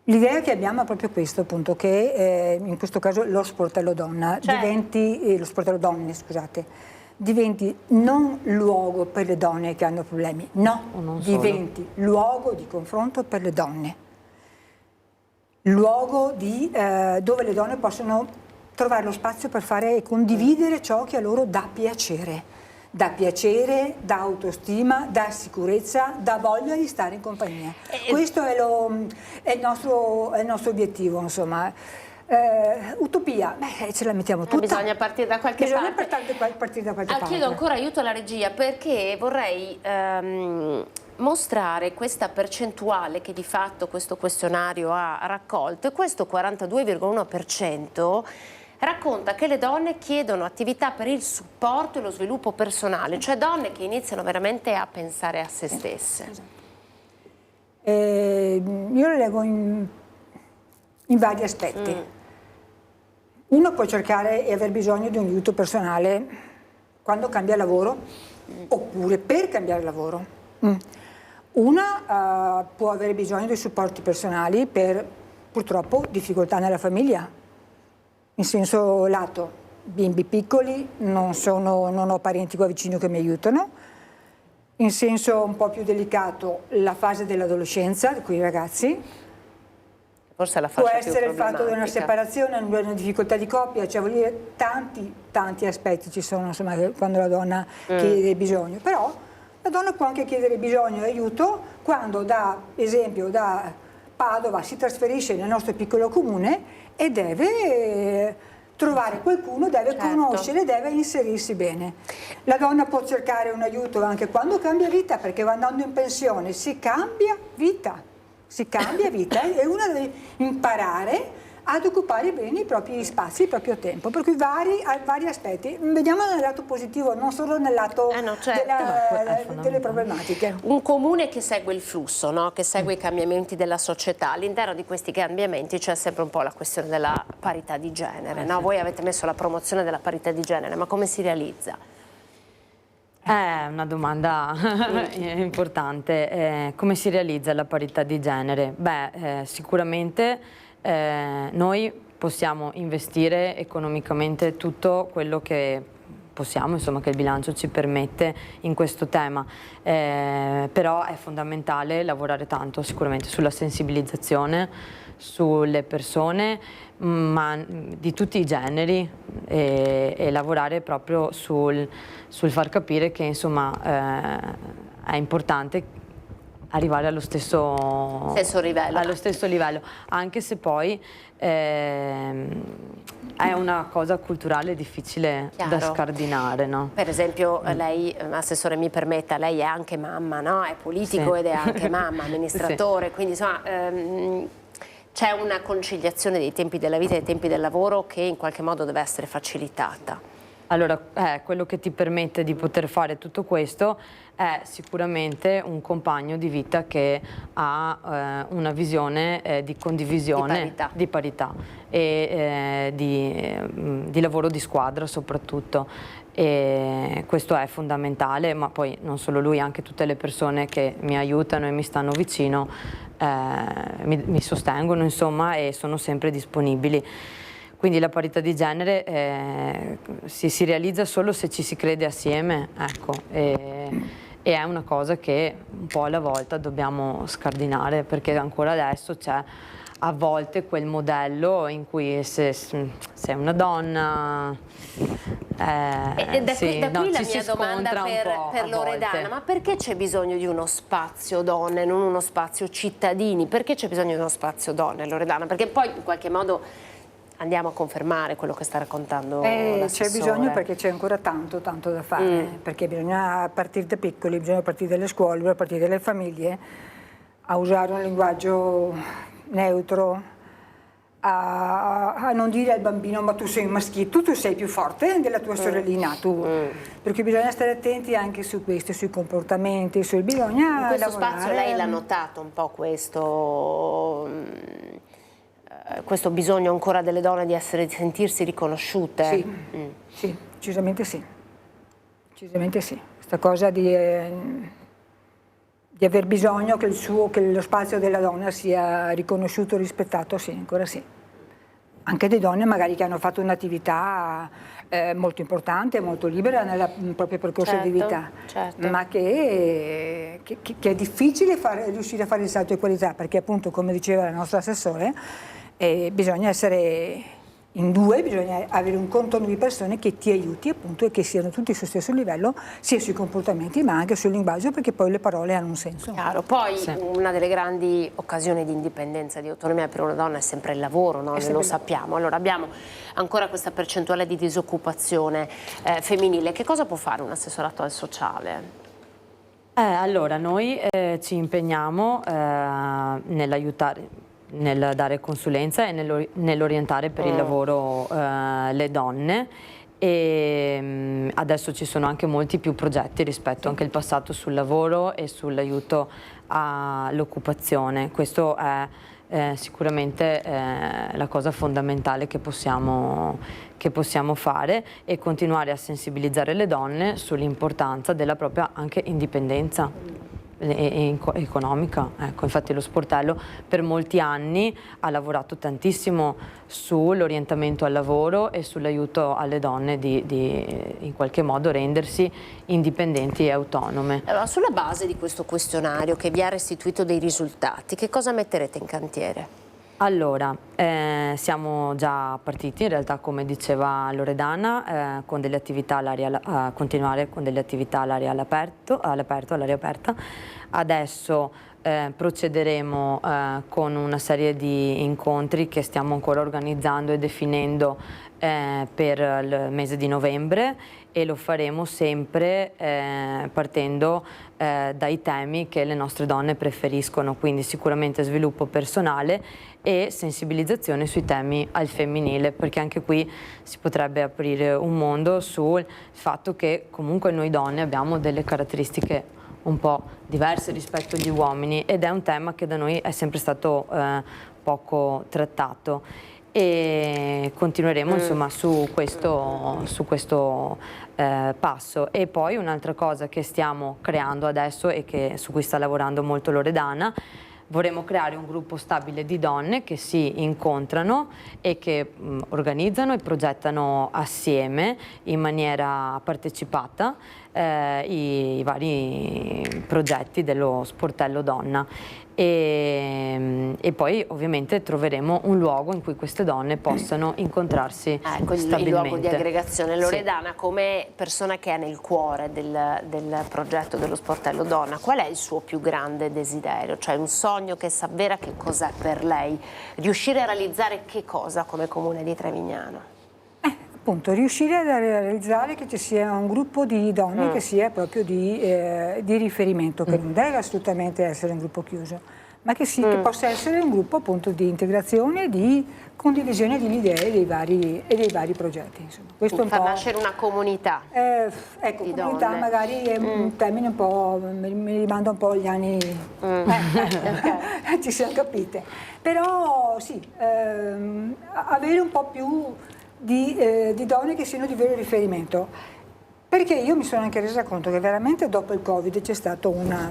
[SPEAKER 12] l'idea che abbiamo è proprio questo, appunto, che in questo caso lo sportello donna diventi, lo sportello donne, scusate, diventi non luogo per le donne che hanno problemi, no, diventi luogo di confronto per le donne, luogo dove le donne possono trovare lo spazio per fare e condividere ciò che a loro dà piacere, dà autostima, dà sicurezza, dà voglia di stare in compagnia. Questo è il nostro obiettivo, insomma. Utopia, ce la mettiamo tutta.
[SPEAKER 1] Bisogna partire da qualche parte. Chiedo ancora aiuto alla regia perché vorrei mostrare questa percentuale che di fatto questo questionario ha raccolto, e questo 42,1% racconta che le donne chiedono attività per il supporto e lo sviluppo personale, cioè donne che iniziano veramente a pensare a se stesse.
[SPEAKER 12] Io lo leggo in vari aspetti. Uno può cercare e aver bisogno di un aiuto personale quando cambia lavoro oppure per cambiare lavoro. Una può avere bisogno di supporti personali per purtroppo difficoltà nella famiglia, in senso lato, bimbi piccoli, non ho parenti qua vicino che mi aiutano. In senso un po' più delicato, la fase dell'adolescenza, quei ragazzi.
[SPEAKER 1] Forse la
[SPEAKER 12] può essere il fatto di una separazione, una difficoltà di coppia, cioè vuol dire tanti aspetti ci sono, insomma, quando la donna chiede bisogno. Però la donna può anche chiedere bisogno e aiuto quando, esempio, da Padova si trasferisce nel nostro piccolo comune e deve trovare qualcuno, deve conoscere, deve inserirsi bene. La donna può cercare un aiuto anche quando cambia vita, perché andando in pensione si cambia vita. E uno deve imparare ad occupare bene i propri spazi, il proprio tempo, per cui vari aspetti. Vediamo nel lato positivo, non solo nel lato delle problematiche.
[SPEAKER 1] Un comune che segue il flusso, no? Che segue i cambiamenti della società. All'interno di questi cambiamenti c'è sempre un po' la questione della parità di genere, no? Voi avete messo la promozione della parità di genere, ma come si realizza?
[SPEAKER 6] È una domanda importante. Come si realizza la parità di genere? Sicuramente noi possiamo investire economicamente tutto quello che possiamo, insomma, che il bilancio ci permette in questo tema, però è fondamentale lavorare tanto sicuramente sulla sensibilizzazione sulle persone, ma di tutti i generi, e lavorare proprio sul far capire che, insomma, è importante arrivare allo stesso livello, anche se poi è una cosa culturale difficile da scardinare, no?
[SPEAKER 1] Per esempio lei, assessore, mi permetta, lei è anche mamma, no? È politico ed è anche mamma, amministratore, quindi insomma c'è una conciliazione dei tempi della vita e dei tempi del lavoro che in qualche modo deve essere facilitata.
[SPEAKER 6] Allora, quello che ti permette di poter fare tutto questo è sicuramente un compagno di vita che ha una visione di condivisione, di parità e di lavoro di squadra soprattutto. E questo è fondamentale, ma poi non solo lui, anche tutte le persone che mi aiutano e mi stanno vicino mi sostengono, insomma, e sono sempre disponibili. Quindi la parità di genere si realizza solo se ci si crede assieme, ecco, e è una cosa che un po' alla volta dobbiamo scardinare, perché ancora adesso c'è a volte quel modello in cui se sei una donna...
[SPEAKER 1] e da qui la mia domanda per Loredana: ma perché c'è bisogno di uno spazio donne, non uno spazio cittadini? Perché c'è bisogno di uno spazio donne, Loredana? Perché poi in qualche modo andiamo a confermare quello che sta raccontando l'assessore.
[SPEAKER 12] C'è bisogno perché c'è ancora tanto da fare, perché bisogna partire da piccoli, bisogna partire dalle scuole, bisogna partire dalle famiglie, a usare un linguaggio neutro, a non dire al bambino ma tu sei un maschietto, tu sei più forte della tua sorellina, perché bisogna stare attenti anche su questo, sui comportamenti, bisogna
[SPEAKER 1] in questo
[SPEAKER 12] lavorare.
[SPEAKER 1] Spazio lei l'ha notato un po' questo bisogno ancora delle donne di sentirsi riconosciute?
[SPEAKER 12] Sì, sì, decisamente sì. Decisamente sì. Questa cosa di aver bisogno che lo spazio della donna sia riconosciuto, rispettato, sì, ancora sì. Anche di donne magari che hanno fatto un'attività molto importante, molto libera nel proprio percorso di vita, ma che è difficile riuscire a fare il salto di qualità, perché appunto, come diceva la nostra assessore, bisogna essere in due, bisogna avere un contorno di persone che ti aiuti appunto e che siano tutti sullo stesso livello, sia sui comportamenti ma anche sul linguaggio, perché poi le parole hanno un senso.
[SPEAKER 1] Chiaro. Poi una delle grandi occasioni di indipendenza, di autonomia per una donna è sempre il lavoro, no? Lo sappiamo. Allora abbiamo ancora questa percentuale di disoccupazione femminile. Che cosa può fare un assessorato al sociale?
[SPEAKER 6] Allora noi ci impegniamo nell'aiutare, nel dare consulenza e nell'orientare per il lavoro le donne, e adesso ci sono anche molti più progetti rispetto anche al passato sul lavoro e sull'aiuto all'occupazione. Questo è sicuramente la cosa fondamentale che possiamo fare, e continuare a sensibilizzare le donne sull'importanza della propria anche indipendenza economica. Ecco, infatti lo sportello per molti anni ha lavorato tantissimo sull'orientamento al lavoro e sull'aiuto alle donne di in qualche modo rendersi indipendenti e autonome.
[SPEAKER 1] Allora, sulla base di questo questionario che vi ha restituito dei risultati, che cosa metterete in cantiere?
[SPEAKER 6] Allora, siamo già partiti in realtà, come diceva Loredana, con delle attività a continuare con delle attività all'aria aperta. Adesso procederemo con una serie di incontri che stiamo ancora organizzando e definendo per il mese di novembre, e lo faremo sempre partendo dai temi che le nostre donne preferiscono, quindi sicuramente sviluppo personale e sensibilizzazione sui temi al femminile, perché anche qui si potrebbe aprire un mondo sul fatto che comunque noi donne abbiamo delle caratteristiche un po' diverse rispetto agli uomini, ed è un tema che da noi è sempre stato poco trattato, e continueremo insomma su questo passo. E poi un'altra cosa che stiamo creando adesso e su cui sta lavorando molto Loredana: vorremmo creare un gruppo stabile di donne che si incontrano e che organizzano e progettano assieme in maniera partecipata i vari progetti dello sportello donna, e poi ovviamente troveremo un luogo in cui queste donne possano incontrarsi stabilmente.
[SPEAKER 1] Il luogo di aggregazione. Loredana, sì, come persona che è nel cuore del progetto dello sportello donna, qual è il suo più grande desiderio? Cioè un sogno che sa vera che cos'è per lei? Riuscire a realizzare che cosa come comune di Trevignano?
[SPEAKER 12] Appunto, riuscire a realizzare che ci sia un gruppo di donne che sia proprio di riferimento, che non deve assolutamente essere un gruppo chiuso, ma che possa essere un gruppo appunto di integrazione e di condivisione delle idee e dei vari progetti. Insomma. Questo
[SPEAKER 1] Far nascere una comunità.
[SPEAKER 12] Ecco, comunità magari è un termine un po', mi rimanda un po' agli anni, ci siamo capite. Però sì, avere un po' più di donne che siano di vero riferimento. Perché io mi sono anche resa conto che veramente dopo il Covid c'è stato un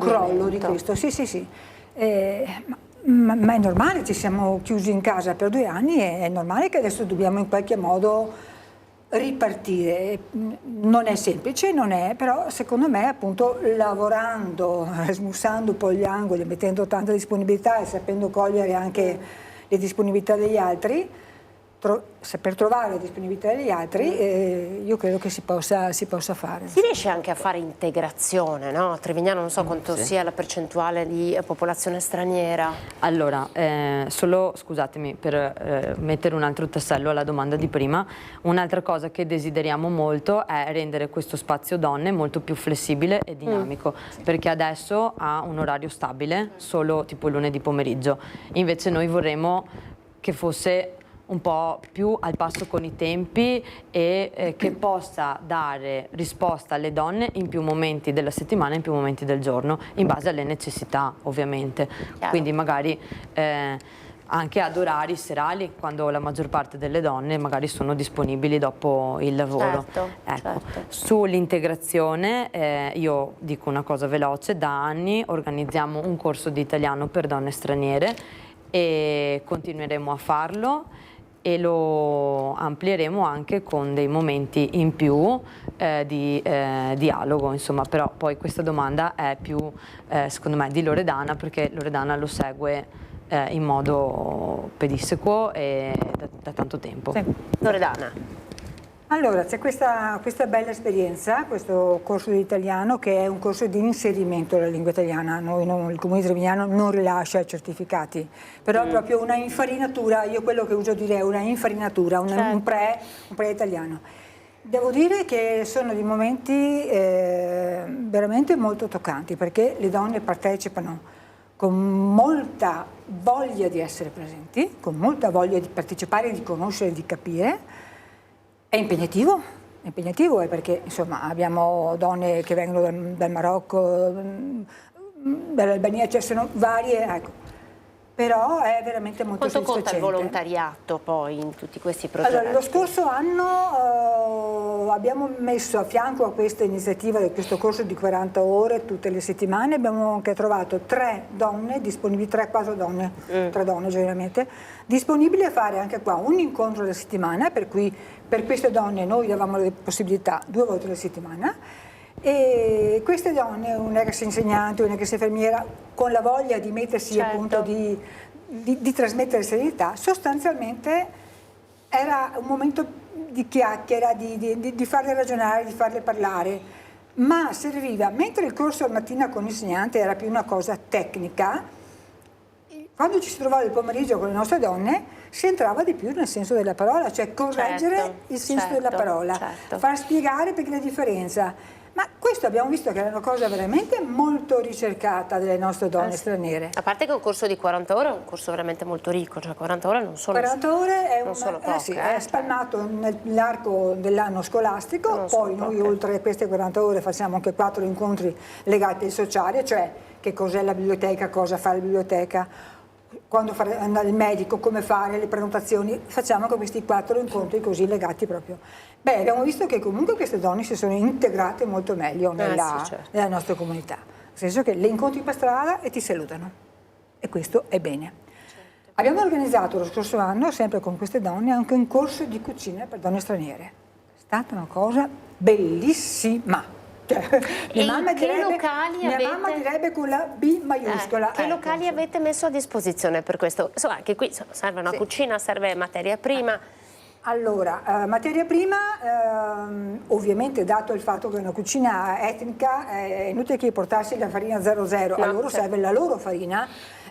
[SPEAKER 12] crollo di questo. Sì. Ma è normale, ci siamo chiusi in casa per 2 anni e è normale che adesso dobbiamo in qualche modo ripartire. Non è semplice, però secondo me appunto lavorando, smussando un po' gli angoli, mettendo tanta disponibilità e sapendo cogliere anche le disponibilità degli altri, saper trovare la disponibilità degli altri, io credo che si possa fare.
[SPEAKER 1] Si riesce anche a fare integrazione, no? A Trevignano non so quanto sia la percentuale di popolazione straniera.
[SPEAKER 6] Allora, solo scusatemi per mettere un altro tassello alla domanda di prima, un'altra cosa che desideriamo molto è rendere questo spazio donne molto più flessibile e dinamico, perché adesso ha un orario stabile, solo tipo il lunedì pomeriggio, invece noi vorremmo che fosse un po' più al passo con i tempi e che possa dare risposta alle donne in più momenti della settimana, in più momenti del giorno, in base alle necessità ovviamente. Chiaro. Quindi magari anche ad orari serali, quando la maggior parte delle donne magari sono disponibili dopo il lavoro. Certo. Sull'integrazione io dico una cosa veloce: da anni organizziamo un corso di italiano per donne straniere e continueremo a farlo e lo amplieremo anche con dei momenti in più di dialogo, insomma. Però poi questa domanda è più secondo me di Loredana, perché Loredana lo segue in modo pedissequo e da tanto tempo.
[SPEAKER 12] Sì.
[SPEAKER 1] Loredana.
[SPEAKER 12] Allora, c'è questa bella esperienza, questo corso di italiano che è un corso di inserimento della lingua italiana. Il Comune di Trevignano non rilascia certificati, però è proprio una infarinatura, io quello che uso dire è una infarinatura, un pre-italiano. Devo dire che sono dei momenti veramente molto toccanti, perché le donne partecipano con molta voglia di essere presenti, con molta voglia di partecipare, di conoscere, di capire. È impegnativo perché insomma abbiamo donne che vengono dal Marocco, dall'Albania, cioè sono varie, ecco. Però è veramente molto
[SPEAKER 1] soddisfacente. Quanto conta il volontariato poi in tutti questi progetti?
[SPEAKER 12] Allora, lo scorso anno abbiamo messo a fianco a questa iniziativa di questo corso di 40 ore tutte le settimane, abbiamo anche trovato 3 donne disponibili, 3-4 donne, 3 donne generalmente, disponibili a fare anche qua un incontro alla settimana, per cui per queste donne noi davamo le possibilità 2 volte alla settimana. E queste donne, una ex insegnante, una ex infermiera, con la voglia di mettersi appunto di trasmettere serenità, sostanzialmente era un momento di chiacchiera, di farle ragionare, di farle parlare, ma serviva, mentre il corso al mattina con l'insegnante era più una cosa tecnica, quando ci si trovava il pomeriggio con le nostre donne si entrava di più nel senso della parola, cioè correggere il senso della parola, far spiegare perché la differenza. Ma questo abbiamo visto che era una cosa veramente molto ricercata delle nostre donne straniere.
[SPEAKER 1] A parte che un corso di 40 ore è un corso veramente molto ricco, cioè 40 ore non sono
[SPEAKER 12] 40 ore è,
[SPEAKER 1] è
[SPEAKER 12] spalmato nell'arco dell'anno scolastico, poi noi oltre a queste 40 ore facciamo anche 4 incontri legati al sociale, cioè che cos'è la biblioteca, cosa fa la biblioteca, quando andare al medico, come fare le prenotazioni, facciamo anche questi 4 incontri così legati proprio. Beh, abbiamo visto che comunque queste donne si sono integrate molto meglio nella nostra comunità, nel senso che le incontri per strada e ti salutano, e questo è bene. Abbiamo organizzato lo scorso anno, sempre con queste donne, anche un corso di cucina per donne straniere. È stata una cosa bellissima. Mia mamma direbbe con la B maiuscola.
[SPEAKER 1] Che locali avete messo a disposizione per questo? Insomma, anche qui serve una cucina, serve materia prima.
[SPEAKER 12] Allora, materia prima, ovviamente dato il fatto che è una cucina etnica, è inutile che portassi la farina 00, a loro serve la loro farina,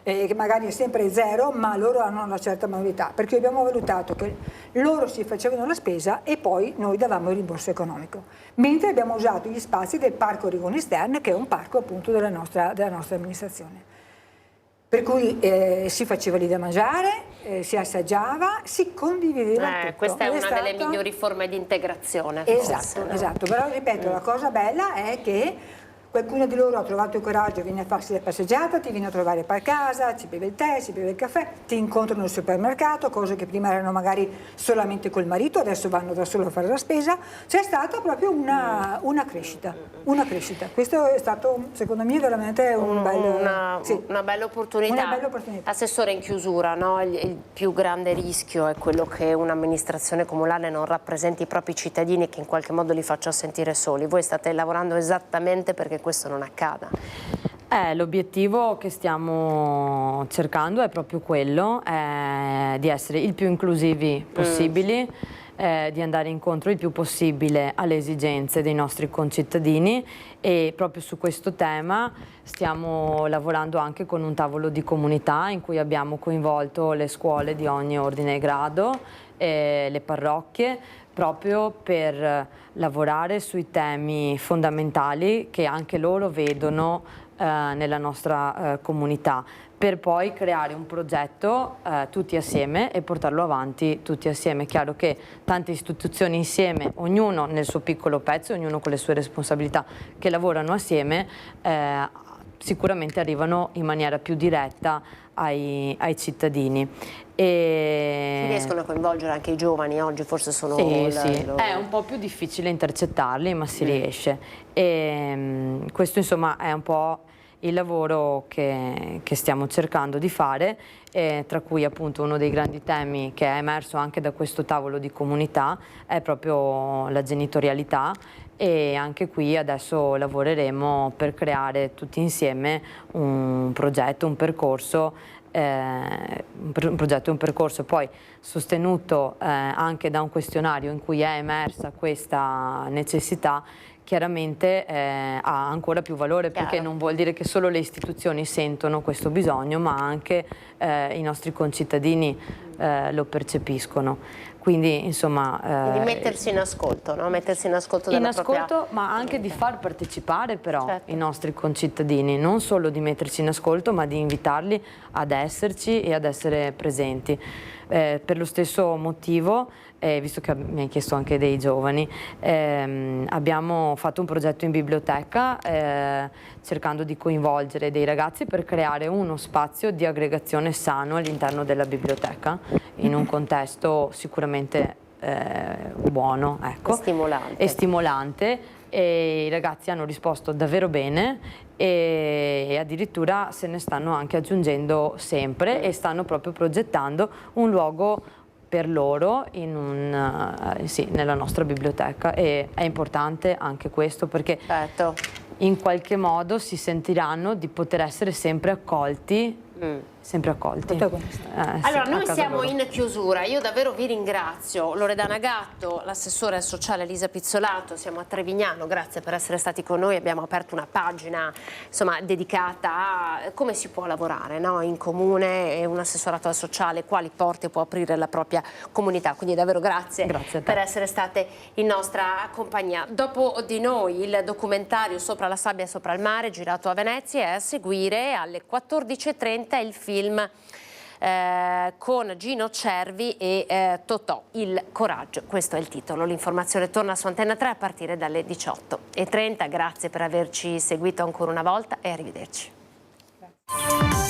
[SPEAKER 12] che magari è sempre zero, ma loro hanno una certa manualità, perché abbiamo valutato che loro si facevano la spesa e poi noi davamo il rimborso economico, mentre abbiamo usato gli spazi del Parco Rigoni Stern, che è un parco appunto della nostra amministrazione. Per cui si faceva lì da mangiare, si assaggiava, si condivideva tutto.
[SPEAKER 1] Questa è una delle migliori forme di integrazione.
[SPEAKER 12] Esatto, però ripeto, la cosa bella è che qualcuno di loro ha trovato il coraggio, viene a farsi la passeggiata, ti viene a trovare per casa, ci beve il tè, ci beve il caffè, ti incontrano al supermercato, cose che prima erano magari solamente col marito, adesso vanno da solo a fare la spesa. C'è stata proprio una crescita, Questo è stato, secondo me, veramente
[SPEAKER 1] una bella opportunità. Assessore, in chiusura, no? Il più grande rischio è quello che un'amministrazione comunale non rappresenti i propri cittadini e che in qualche modo li faccia sentire soli. Voi state lavorando esattamente perché questo non accada.
[SPEAKER 6] L'obiettivo che stiamo cercando è proprio quello, di essere il più inclusivi possibili, di andare incontro il più possibile alle esigenze dei nostri concittadini, e proprio su questo tema stiamo lavorando anche con un tavolo di comunità in cui abbiamo coinvolto le scuole di ogni ordine e grado, le parrocchie, proprio per lavorare sui temi fondamentali che anche loro vedono nella nostra comunità, per poi creare un progetto tutti assieme e portarlo avanti tutti assieme. È chiaro che tante istituzioni insieme, ognuno nel suo piccolo pezzo, ognuno con le sue responsabilità, che lavorano assieme, sicuramente arrivano in maniera più diretta ai cittadini.
[SPEAKER 1] Si riescono a coinvolgere anche i giovani oggi, forse sono...
[SPEAKER 6] Sì. È un po' più difficile intercettarli, ma si riesce. E questo insomma è un po' il lavoro che stiamo cercando di fare, tra cui appunto uno dei grandi temi che è emerso anche da questo tavolo di comunità è proprio la genitorialità, e anche qui adesso lavoreremo per creare tutti insieme un progetto, un percorso poi sostenuto anche da un questionario in cui è emersa questa necessità. Chiaramente ha ancora più valore, perché non vuol dire che solo le istituzioni sentono questo bisogno, ma anche i nostri concittadini lo percepiscono. Quindi insomma...
[SPEAKER 1] Quindi mettersi in ascolto, no? Mettersi in ascolto della propria...
[SPEAKER 6] ma anche di far partecipare però i nostri concittadini, non solo di mettersi in ascolto, ma di invitarli ad esserci e ad essere presenti. Per lo stesso motivo, visto che mi hai chiesto anche dei giovani, abbiamo fatto un progetto in biblioteca cercando di coinvolgere dei ragazzi per creare uno spazio di aggregazione sano all'interno della biblioteca, in un contesto sicuramente buono, ecco, e stimolante, e i ragazzi hanno risposto davvero bene, e addirittura se ne stanno anche aggiungendo sempre, e stanno proprio progettando un luogo per loro nella nostra biblioteca. E è importante anche questo, perché in qualche modo si sentiranno di poter essere sempre accolti.
[SPEAKER 1] Allora, noi siamo in chiusura. Io davvero vi ringrazio, Loredana Gatto, l'assessore sociale Elisa Pizzolato. Siamo a Trevignano, grazie per essere stati con noi. Abbiamo aperto una pagina dedicata a come si può lavorare, no? In comune, e un assessorato sociale quali porte può aprire la propria comunità. Quindi davvero grazie per essere state in nostra compagnia. Dopo di noi il documentario Sopra la sabbia e sopra il mare, girato a Venezia, e a seguire alle 14:30 il film con Gino Cervi e Totò, Il coraggio. Questo è il titolo. L'informazione torna su Antenna 3 a partire dalle 18:30. Grazie per averci seguito ancora una volta e arrivederci. Grazie.